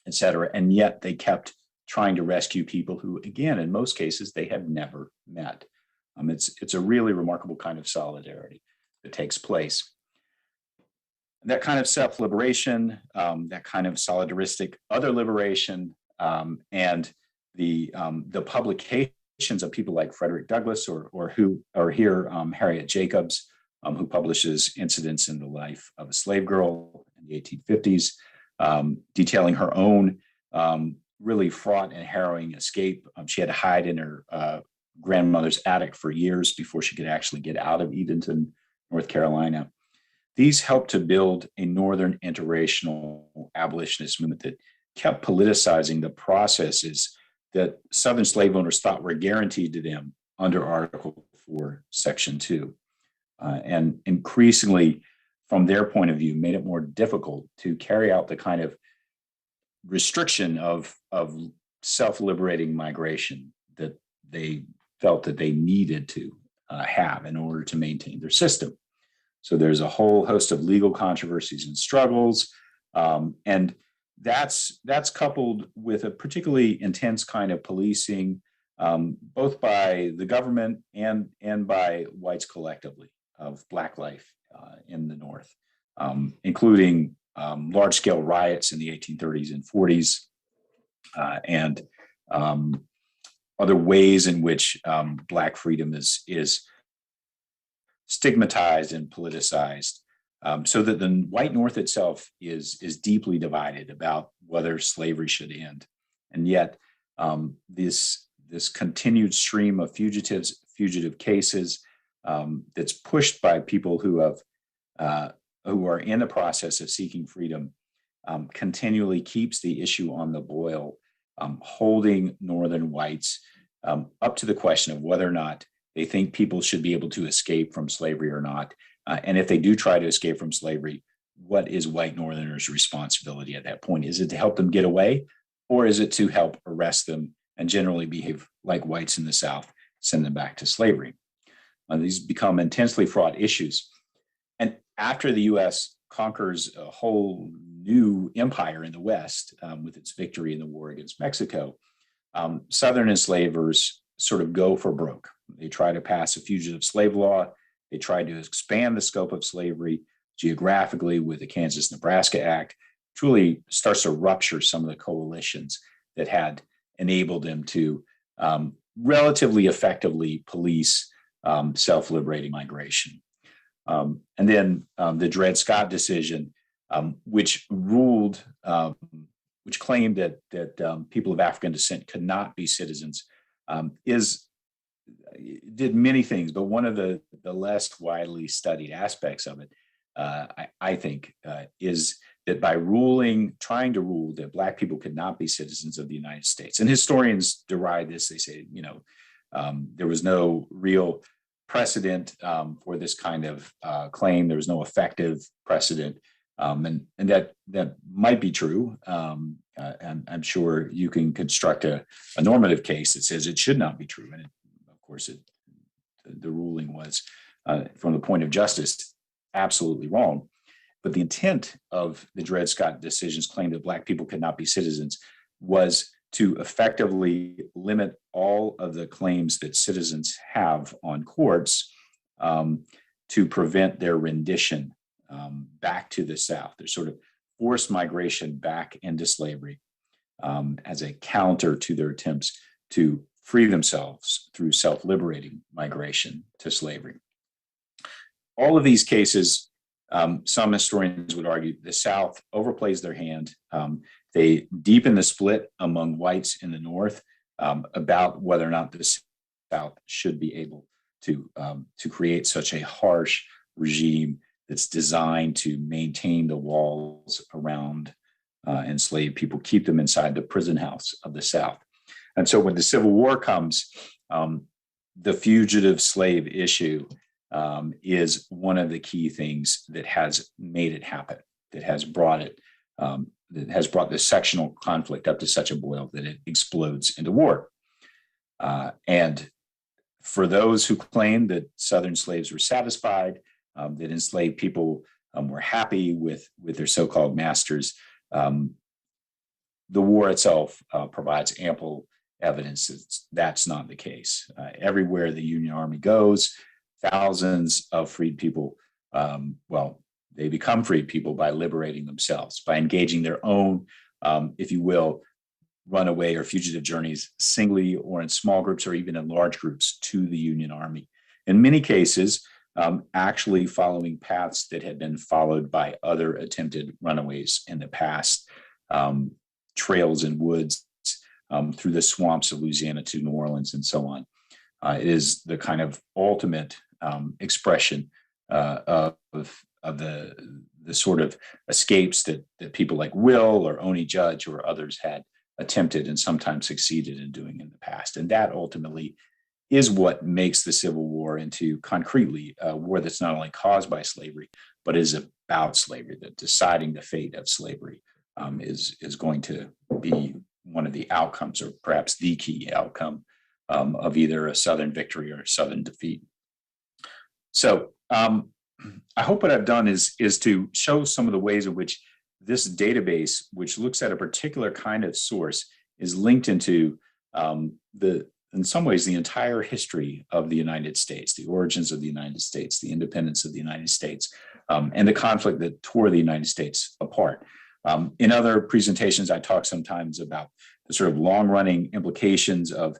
etc. And yet they kept trying to rescue people who, again, in most cases, they had never met. It's a really remarkable kind of solidarity that takes place. That kind of self-liberation, that kind of solidaristic other liberation, and the publications of people like Frederick Douglass or who are here, Harriet Jacobs, who publishes Incidents in the Life of a Slave Girl in the 1850s, detailing her own really fraught and harrowing escape. She had to hide in her grandmother's attic for years before she could actually get out of Edenton, North Carolina. These helped to build a Northern interracial abolitionist movement that kept politicizing the processes that Southern slave owners thought were guaranteed to them under Article 4, Section 2. And increasingly, from their point of view, made it more difficult to carry out the kind of restriction of self-liberating migration that they felt that they needed to have in order to maintain their system. So there's a whole host of legal controversies and struggles, and that's coupled with a particularly intense kind of policing, both by the government and by whites collectively, of Black life in the North, including large-scale riots in the 1830s and 40s, and other ways in which Black freedom is stigmatized and politicized, so that the white North itself is deeply divided about whether slavery should end. And yet this continued stream of fugitive cases that's pushed by people who are in the process of seeking freedom continually keeps the issue on the boil, holding Northern whites up to the question of whether or not they think people should be able to escape from slavery or not. And if they do try to escape from slavery, what is white Northerners' responsibility at that point? Is it to help them get away, or is it to help arrest them and generally behave like whites in the South, send them back to slavery? These become intensely fraught issues. And after the U.S. conquers a whole new empire in the West with its victory in the war against Mexico, Southern enslavers sort of go for broke. They try to pass a fugitive slave law. They try to expand the scope of slavery geographically with the Kansas-Nebraska Act. Truly starts to rupture some of the coalitions that had enabled them to relatively effectively police self-liberating migration. And then the Dred Scott decision, which ruled, which claimed that people of African descent could not be citizens, did many things, but one of the less widely studied aspects of it, I think, is that by trying to rule that Black people could not be citizens of the United States, and historians deride this. They say, there was no real precedent for this kind of claim. There was no effective precedent, and that might be true. And I'm sure you can construct a normative case that says it should not be true, and of course, the ruling was, from the point of justice, absolutely wrong. But the intent of the Dred Scott decision's claim that Black people could not be citizens was to effectively limit all of the claims that citizens have on courts to prevent their rendition back to the South. There's sort of forced migration back into slavery as a counter to their attempts to free themselves through self-liberating migration to slavery. All of these cases, some historians would argue the South overplays their hand. They deepen the split among whites in the North about whether or not the South should be able to create such a harsh regime that's designed to maintain the walls around enslaved people, keep them inside the prison house of the South. And so when the Civil War comes, the fugitive slave issue is one of the key things that has made it happen, that has brought this sectional conflict up to such a boil that it explodes into war. And for those who claim that Southern slaves were satisfied, that enslaved people were happy with their so-called masters, the war itself provides ample evidence that that's not the case. Everywhere the Union Army goes, thousands of freed people, they become freed people by liberating themselves, by engaging their own, if you will, runaway or fugitive journeys singly or in small groups or even in large groups to the Union Army. In many cases, actually following paths that had been followed by other attempted runaways in the past, trails and woods through the swamps of Louisiana to New Orleans and so on. It is the kind of ultimate expression of the sort of escapes that people like Will or Oney Judge or others had attempted and sometimes succeeded in doing in the past. And that ultimately is what makes the Civil War into concretely a war that's not only caused by slavery, but is about slavery, that deciding the fate of slavery is going to be one of the outcomes, or perhaps the key outcome of either a Southern victory or a Southern defeat. So I hope what I've done is to show some of the ways in which this database, which looks at a particular kind of source, is linked into in some ways, the entire history of the United States, the origins of the United States, the independence of the United States, and the conflict that tore the United States apart. In other presentations, I talk sometimes about the sort of long-running implications of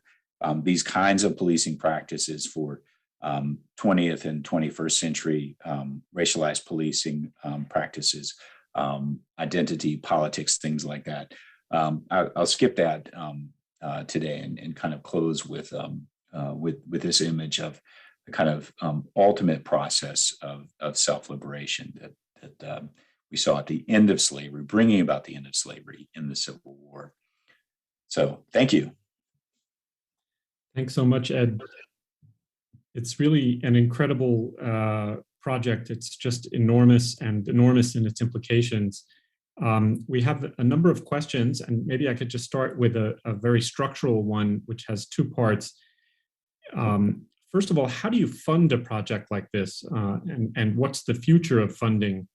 these kinds of policing practices for 20th and 21st century racialized policing practices, identity politics, things like that. I'll skip that today and kind of close with this image of the kind of ultimate process of self-liberation that we saw at the end of slavery, bringing about the end of slavery in the Civil War. So thank you. Thanks so much, Ed. It's really an incredible project. It's just enormous and enormous in its implications. We have a number of questions, and maybe I could just start with a very structural one, which has two parts. First of all, how do you fund a project like this? And what's the future of funding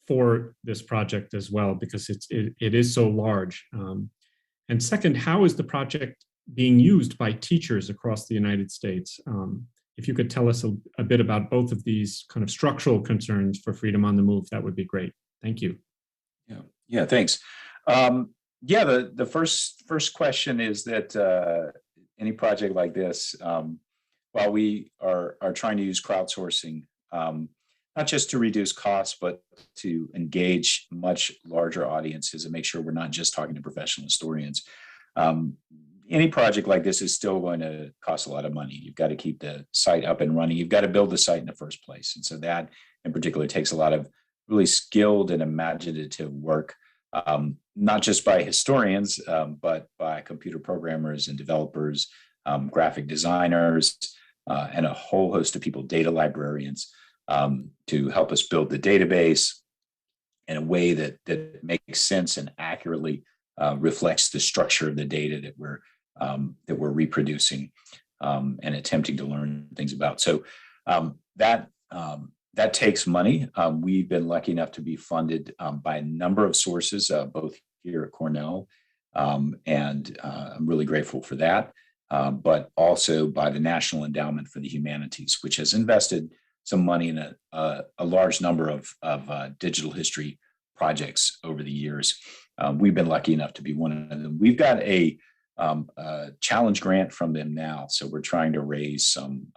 for this project as well? Because it is so large. And second, how is the project being used by teachers across the United States? If you could tell us a bit about both of these kind of structural concerns for Freedom on the Move, that would be great. Thank you. Yeah, thanks. The first question is that any project like this, while we are trying to use crowdsourcing, not just to reduce costs, but to engage much larger audiences and make sure we're not just talking to professional historians. Any project like this is still going to cost a lot of money. You've got to keep the site up and running. You've got to build the site in the first place. And so that in particular takes a lot of really skilled and imaginative work, not just by historians, but by computer programmers and developers, graphic designers, and a whole host of people, data librarians, to help us build the database in a way that makes sense and accurately reflects the structure of the data that we're reproducing and attempting to learn things about. So that takes money. We've been lucky enough to be funded by a number of sources, both here at Cornell, and I'm really grateful for that, but also by the National Endowment for the Humanities, which has invested some money in a large number of digital history projects over the years. We've been lucky enough to be one of them. We've got a challenge grant from them now, so we're trying to raise some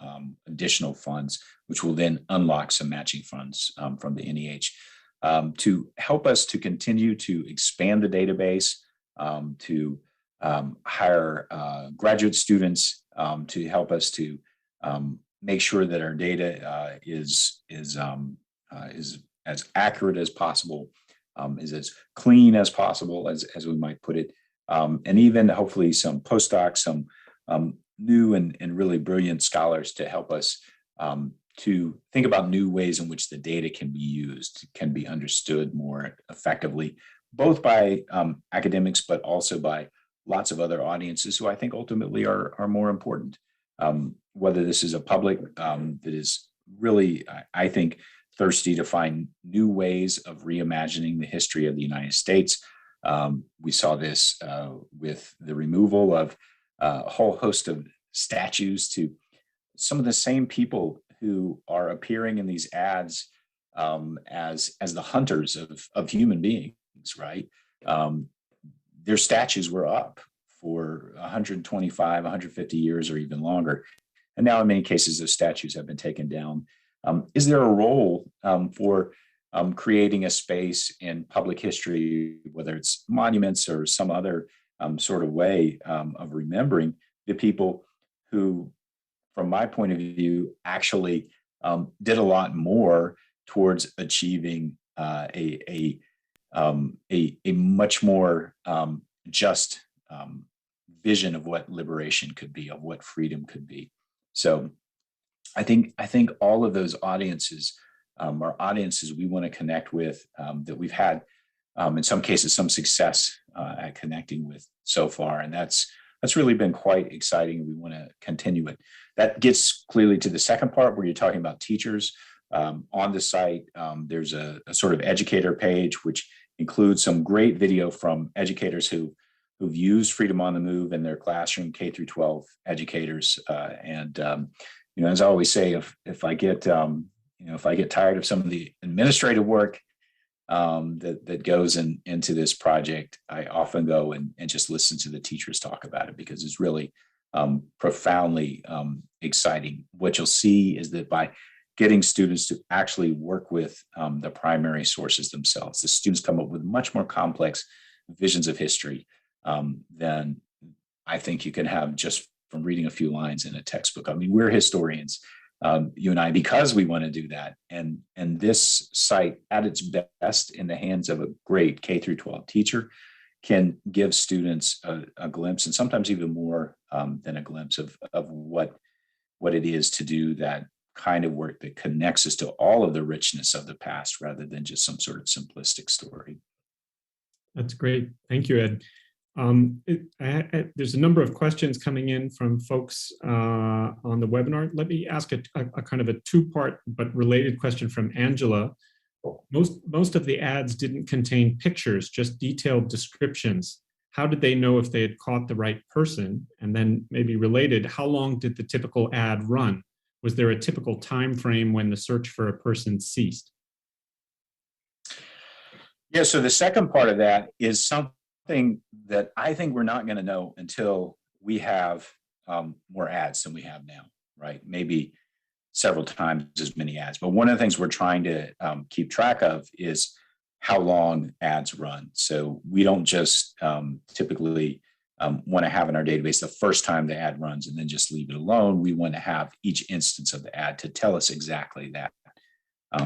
additional funds, which will then unlock some matching funds from the NEH to help us to continue to expand the database, to hire graduate students to help us to make sure that our data is as accurate as possible, is as clean as possible, as we might put it, and even hopefully some postdocs, some new and really brilliant scholars to help us to think about new ways in which the data can be used, can be understood more effectively, both by academics, but also by lots of other audiences who I think ultimately are more important. Whether this is a public that is really, I think, thirsty to find new ways of reimagining the history of the United States. We saw this with the removal of a whole host of statues to some of the same people who are appearing in these ads as the hunters of human beings, right? Their statues were up for 125, 150 years or even longer. And now in many cases, those statues have been taken down. Is there a role for creating a space in public history, whether it's monuments or some other sort of way of remembering the people who, from my point of view, actually did a lot more towards achieving a much more just vision of what liberation could be, of what freedom could be. So I think all of those audiences are audiences we want to connect with, that we've had in some cases some success at connecting with so far, and that's really been quite exciting. We want to continue it. That gets clearly to the second part where you're talking about teachers. On the site, there's a sort of educator page which includes some great video from educators who've used Freedom on the Move in their classroom, K through 12 educators, and as I always say, if I get tired of some of the administrative work that goes into this project, I often go and just listen to the teachers talk about it, because it's really profoundly exciting. What you'll see is that by getting students to actually work with the primary sources themselves, the students come up with much more complex visions of history than I think you can have just from reading a few lines in a textbook. I mean, we're historians, you and I, because we want to do that. And this site, at its best, in the hands of a great K through 12 teacher, can give students a glimpse, and sometimes even more than a glimpse of what it is to do that kind of work that connects us to all of the richness of the past, rather than just some sort of simplistic story. That's great. Thank you, Ed. There's a number of questions coming in from folks on the webinar. Let me ask a kind of a two-part but related question from Angela. Most of the ads didn't contain pictures, just detailed descriptions. How did they know if they had caught the right person? And then maybe related, how long did the typical ad run? Was there a typical time frame when the search for a person ceased? Yeah, so the second part of that is something that I think we're not going to know until we have more ads than we have now, right? Maybe several times as many ads. But one of the things we're trying to keep track of is how long ads run. So we don't just typically want to have in our database the first time the ad runs and then just leave it alone. We want to have each instance of the ad to tell us exactly that,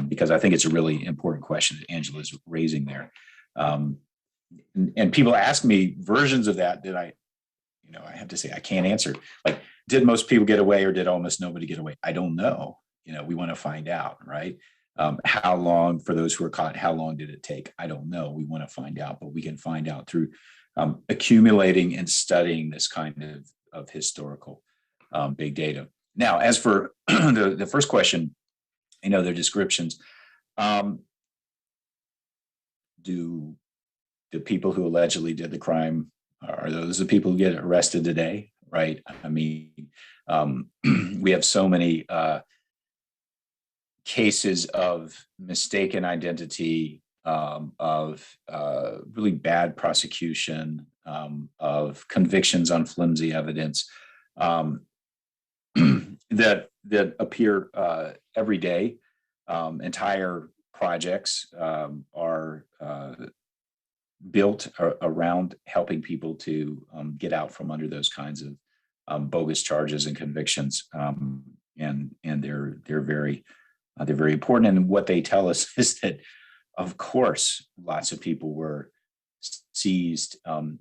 because I think it's a really important question that Angela is raising there. And people ask me versions of that I have to say I can't answer. Like, did most people get away or did almost nobody get away? I don't know. We want to find out, right? How long, for those who are caught, how long did it take? I don't know. We want to find out, but we can find out through accumulating and studying this kind of historical big data. Now, as for the first question, their descriptions. Do the people who allegedly did the crime, are those the people who get arrested today, right? I mean, we have so many cases of mistaken identity, of really bad prosecution, of convictions on flimsy evidence that appear every day. Entire projects are built around helping people to get out from under those kinds of bogus charges and convictions, and they're very important. And what they tell us is that, of course, lots of people were seized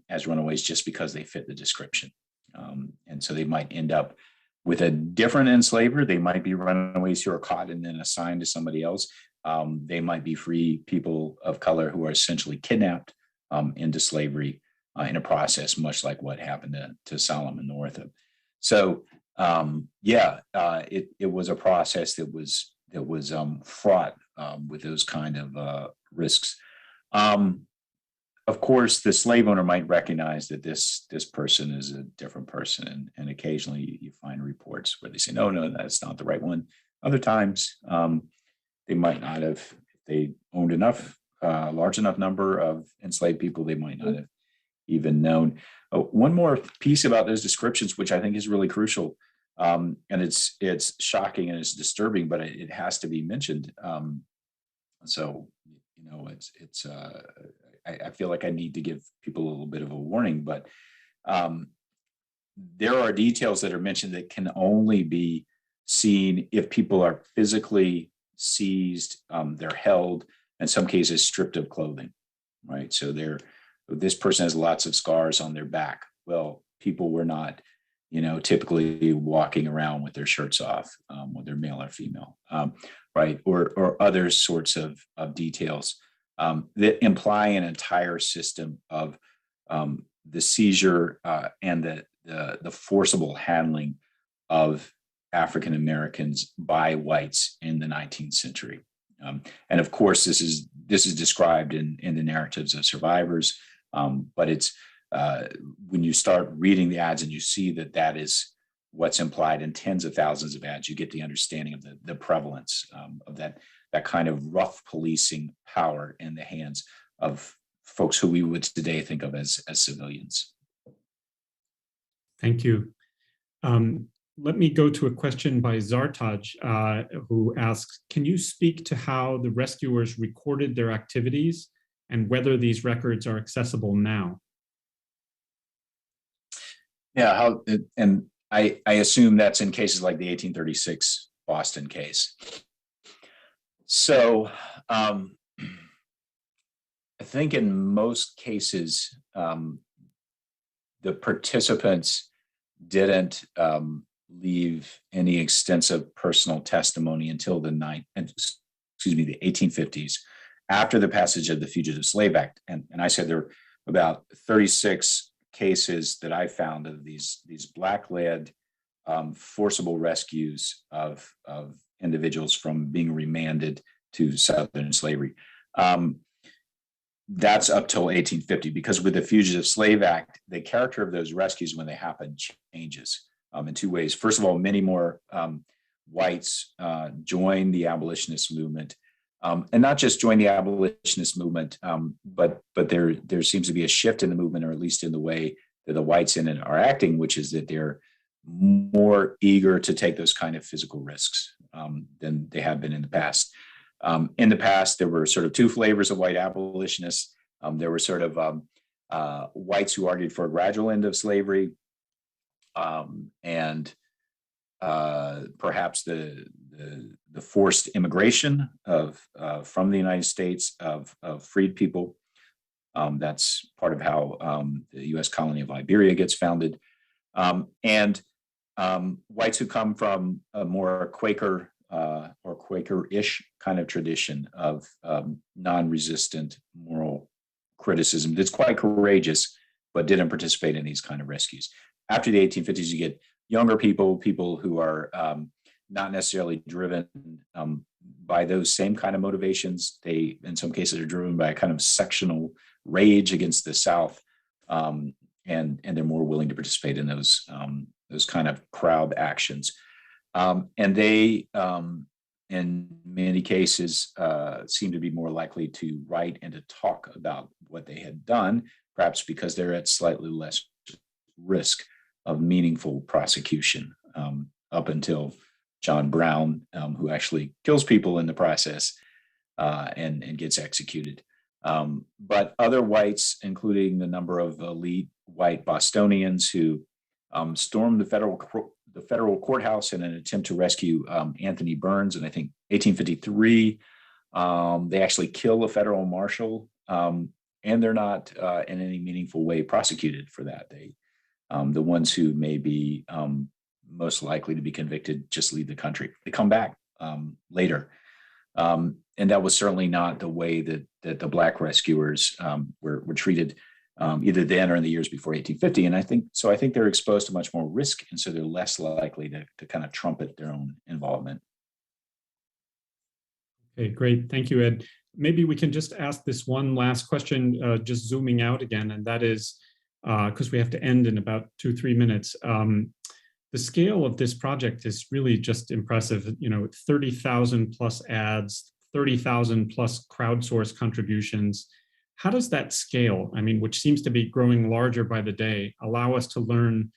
as runaways just because they fit the description, and so they might end up with a different enslaver. They might be runaways who are caught and then assigned to somebody else. They might be free people of color who are essentially kidnapped into slavery in a process much like what happened to Solomon Northup. So it was a process that was fraught with those kind of risks. Of course, the slave owner might recognize that this person is a different person, and occasionally you find reports where they say, no, that's not the right one. Other times, they might not have, if they owned a large enough number of enslaved people, they might not have even known. One more piece about those descriptions, which I think is really crucial, and it's shocking and it's disturbing, but it has to be mentioned. I feel like I need to give people a little bit of a warning, but there are details that are mentioned that can only be seen if people are physically seized, they're held, in some cases stripped of clothing, right? So this person has lots of scars on their back. Well, people were not, typically walking around with their shirts off, whether male or female, right? Or other sorts of details that imply an entire system of the seizure and the forcible handling of African Americans by whites in the 19th century. And of course, this is described in the narratives of survivors, but it's when you start reading the ads and you see that is what's implied in tens of thousands of ads, you get the understanding of the prevalence of that kind of rough policing power in the hands of folks who we would today think of as civilians. Thank you. Let me go to a question by Zartaj, who asks, can you speak to how the rescuers recorded their activities and whether these records are accessible now? Yeah, and I assume that's in cases like the 1836 Boston case. So I think in most cases, the participants didn't leave any extensive personal testimony until the 1850s, after the passage of the Fugitive Slave Act. And I said there were about 36 cases that I found of these black-led forcible rescues of individuals from being remanded to Southern slavery. That's up till 1850, because with the Fugitive Slave Act, the character of those rescues when they happen changes in two ways. First of all, many more whites join the abolitionist movement, and not just join the abolitionist movement, but there seems to be a shift in the movement, or at least in the way that the whites in it are acting, which is that they're more eager to take those kind of physical risks than they have been in the past. In the past, there were sort of two flavors of white abolitionists. There were sort of whites who argued for a gradual end of slavery, and perhaps the forced immigration from the United States of freed people. That's part of how the U.S. colony of Liberia gets founded, and whites who come from a more Quaker or Quaker-ish kind of tradition of non-resistant moral criticism that's quite courageous, but didn't participate in these kind of rescues. After the 1850s, you get younger people who are not necessarily driven by those same kind of motivations. They, in some cases, are driven by a kind of sectional rage against the South, and they're more willing to participate in those kind of crowd actions. And they, in many cases, seem to be more likely to write and to talk about what they had done, perhaps because they're at slightly less risk of meaningful prosecution, up until John Brown, who actually kills people in the process and gets executed. But other whites, including the number of elite white Bostonians who stormed the federal courthouse in an attempt to rescue Anthony Burns, and I think 1853, they actually kill a federal marshal, and they're not in any meaningful way prosecuted for that. The ones who may be most likely to be convicted just leave the country. They come back later. And that was certainly not the way that the Black rescuers were treated either then or in the years before 1850. And I think they're exposed to much more risk, and so they're less likely to kind of trumpet their own involvement. Okay, great. Thank you, Ed. Maybe we can just ask this one last question, just zooming out again, and that is, because we have to end in about 2-3 minutes. The scale of this project is really just impressive. 30,000 plus ads, 30,000 plus crowdsourced contributions. How does that scale, which seems to be growing larger by the day, allow us to learn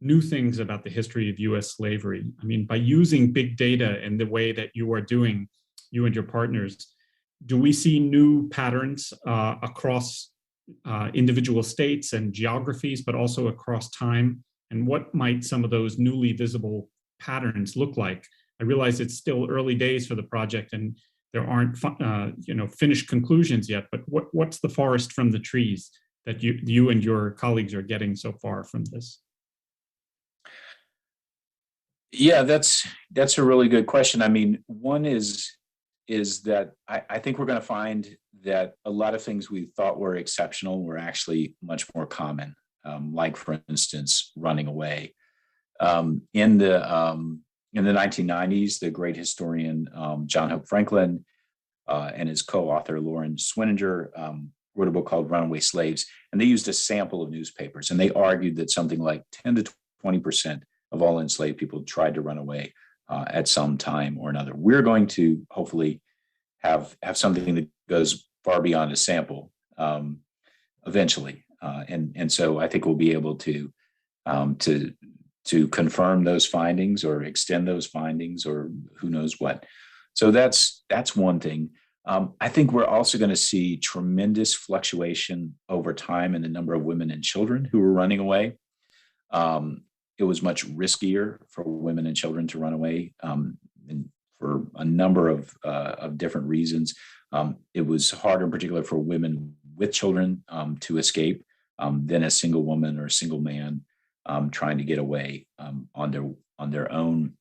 new things about the history of US slavery? By using big data in the way that you are doing, you and your partners, do we see new patterns across individual states and geographies, but also across time? And what might some of those newly visible patterns look like? I realize it's still early days for the project and there aren't finished conclusions yet, but what's the forest from the trees that you and your colleagues are getting so far from this? Yeah, that's a really good question. One is that I think we're going to find that a lot of things we thought were exceptional were actually much more common. Like, for instance, running away. In the 1990s, the great historian John Hope Franklin and his co-author Lauren Swinninger wrote a book called Runaway Slaves, and they used a sample of newspapers, and they argued that something like 10 to 20% of all enslaved people tried to run away at some time or another. We're going to hopefully have something that goes far beyond a sample eventually. And so I think we'll be able to confirm those findings or extend those findings or who knows what. So that's one thing. I think we're also going to see tremendous fluctuation over time in the number of women and children who are running away. It was much riskier for women and children to run away, and for a number of different reasons. It was harder, in particular, for women with children to escape than a single woman or a single man trying to get away on their own.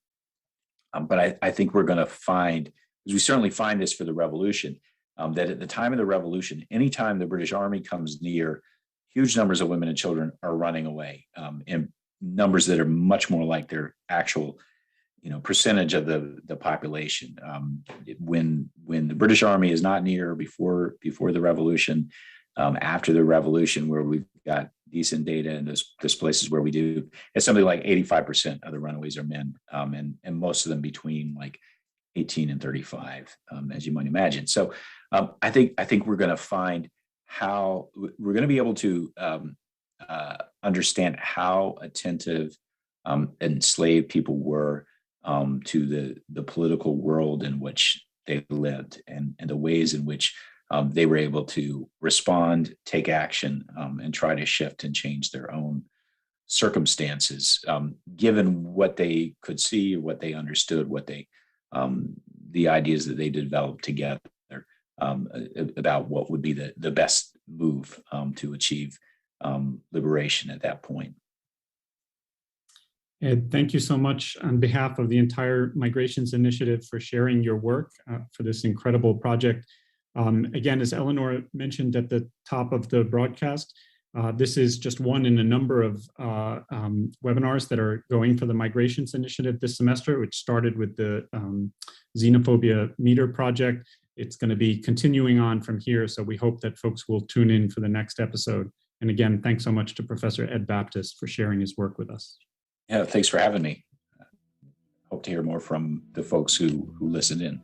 But I think we're going to find, because we certainly find this for the Revolution, that at the time of the Revolution, anytime the British Army comes near, huge numbers of women and children are running away, in numbers that are much more like their actual percentage of the population. When the British Army is not near before the Revolution, after the Revolution, where we've got decent data in those places where we do, it's something like 85% of the runaways are men, and most of them between like 18 and 35, as you might imagine. So I think we're going to find how we're going to be able to understand how attentive enslaved people were to the political world in which they lived, and the ways in which they were able to respond, take action, and try to shift and change their own circumstances, given what they could see, what they understood, what they the ideas that they developed together about what would be the best move to achieve liberation at that point. Ed, thank you so much on behalf of the entire Migrations Initiative for sharing your work for this incredible project. Again, as Eleanor mentioned at the top of the broadcast, this is just one in a number of webinars that are going for the Migrations Initiative this semester, which started with the Xenophobia Meter Project. It's going to be continuing on from here, so we hope that folks will tune in for the next episode. And again, thanks so much to Professor Ed Baptist for sharing his work with us. Yeah, thanks for having me. Hope to hear more from the folks who listened in.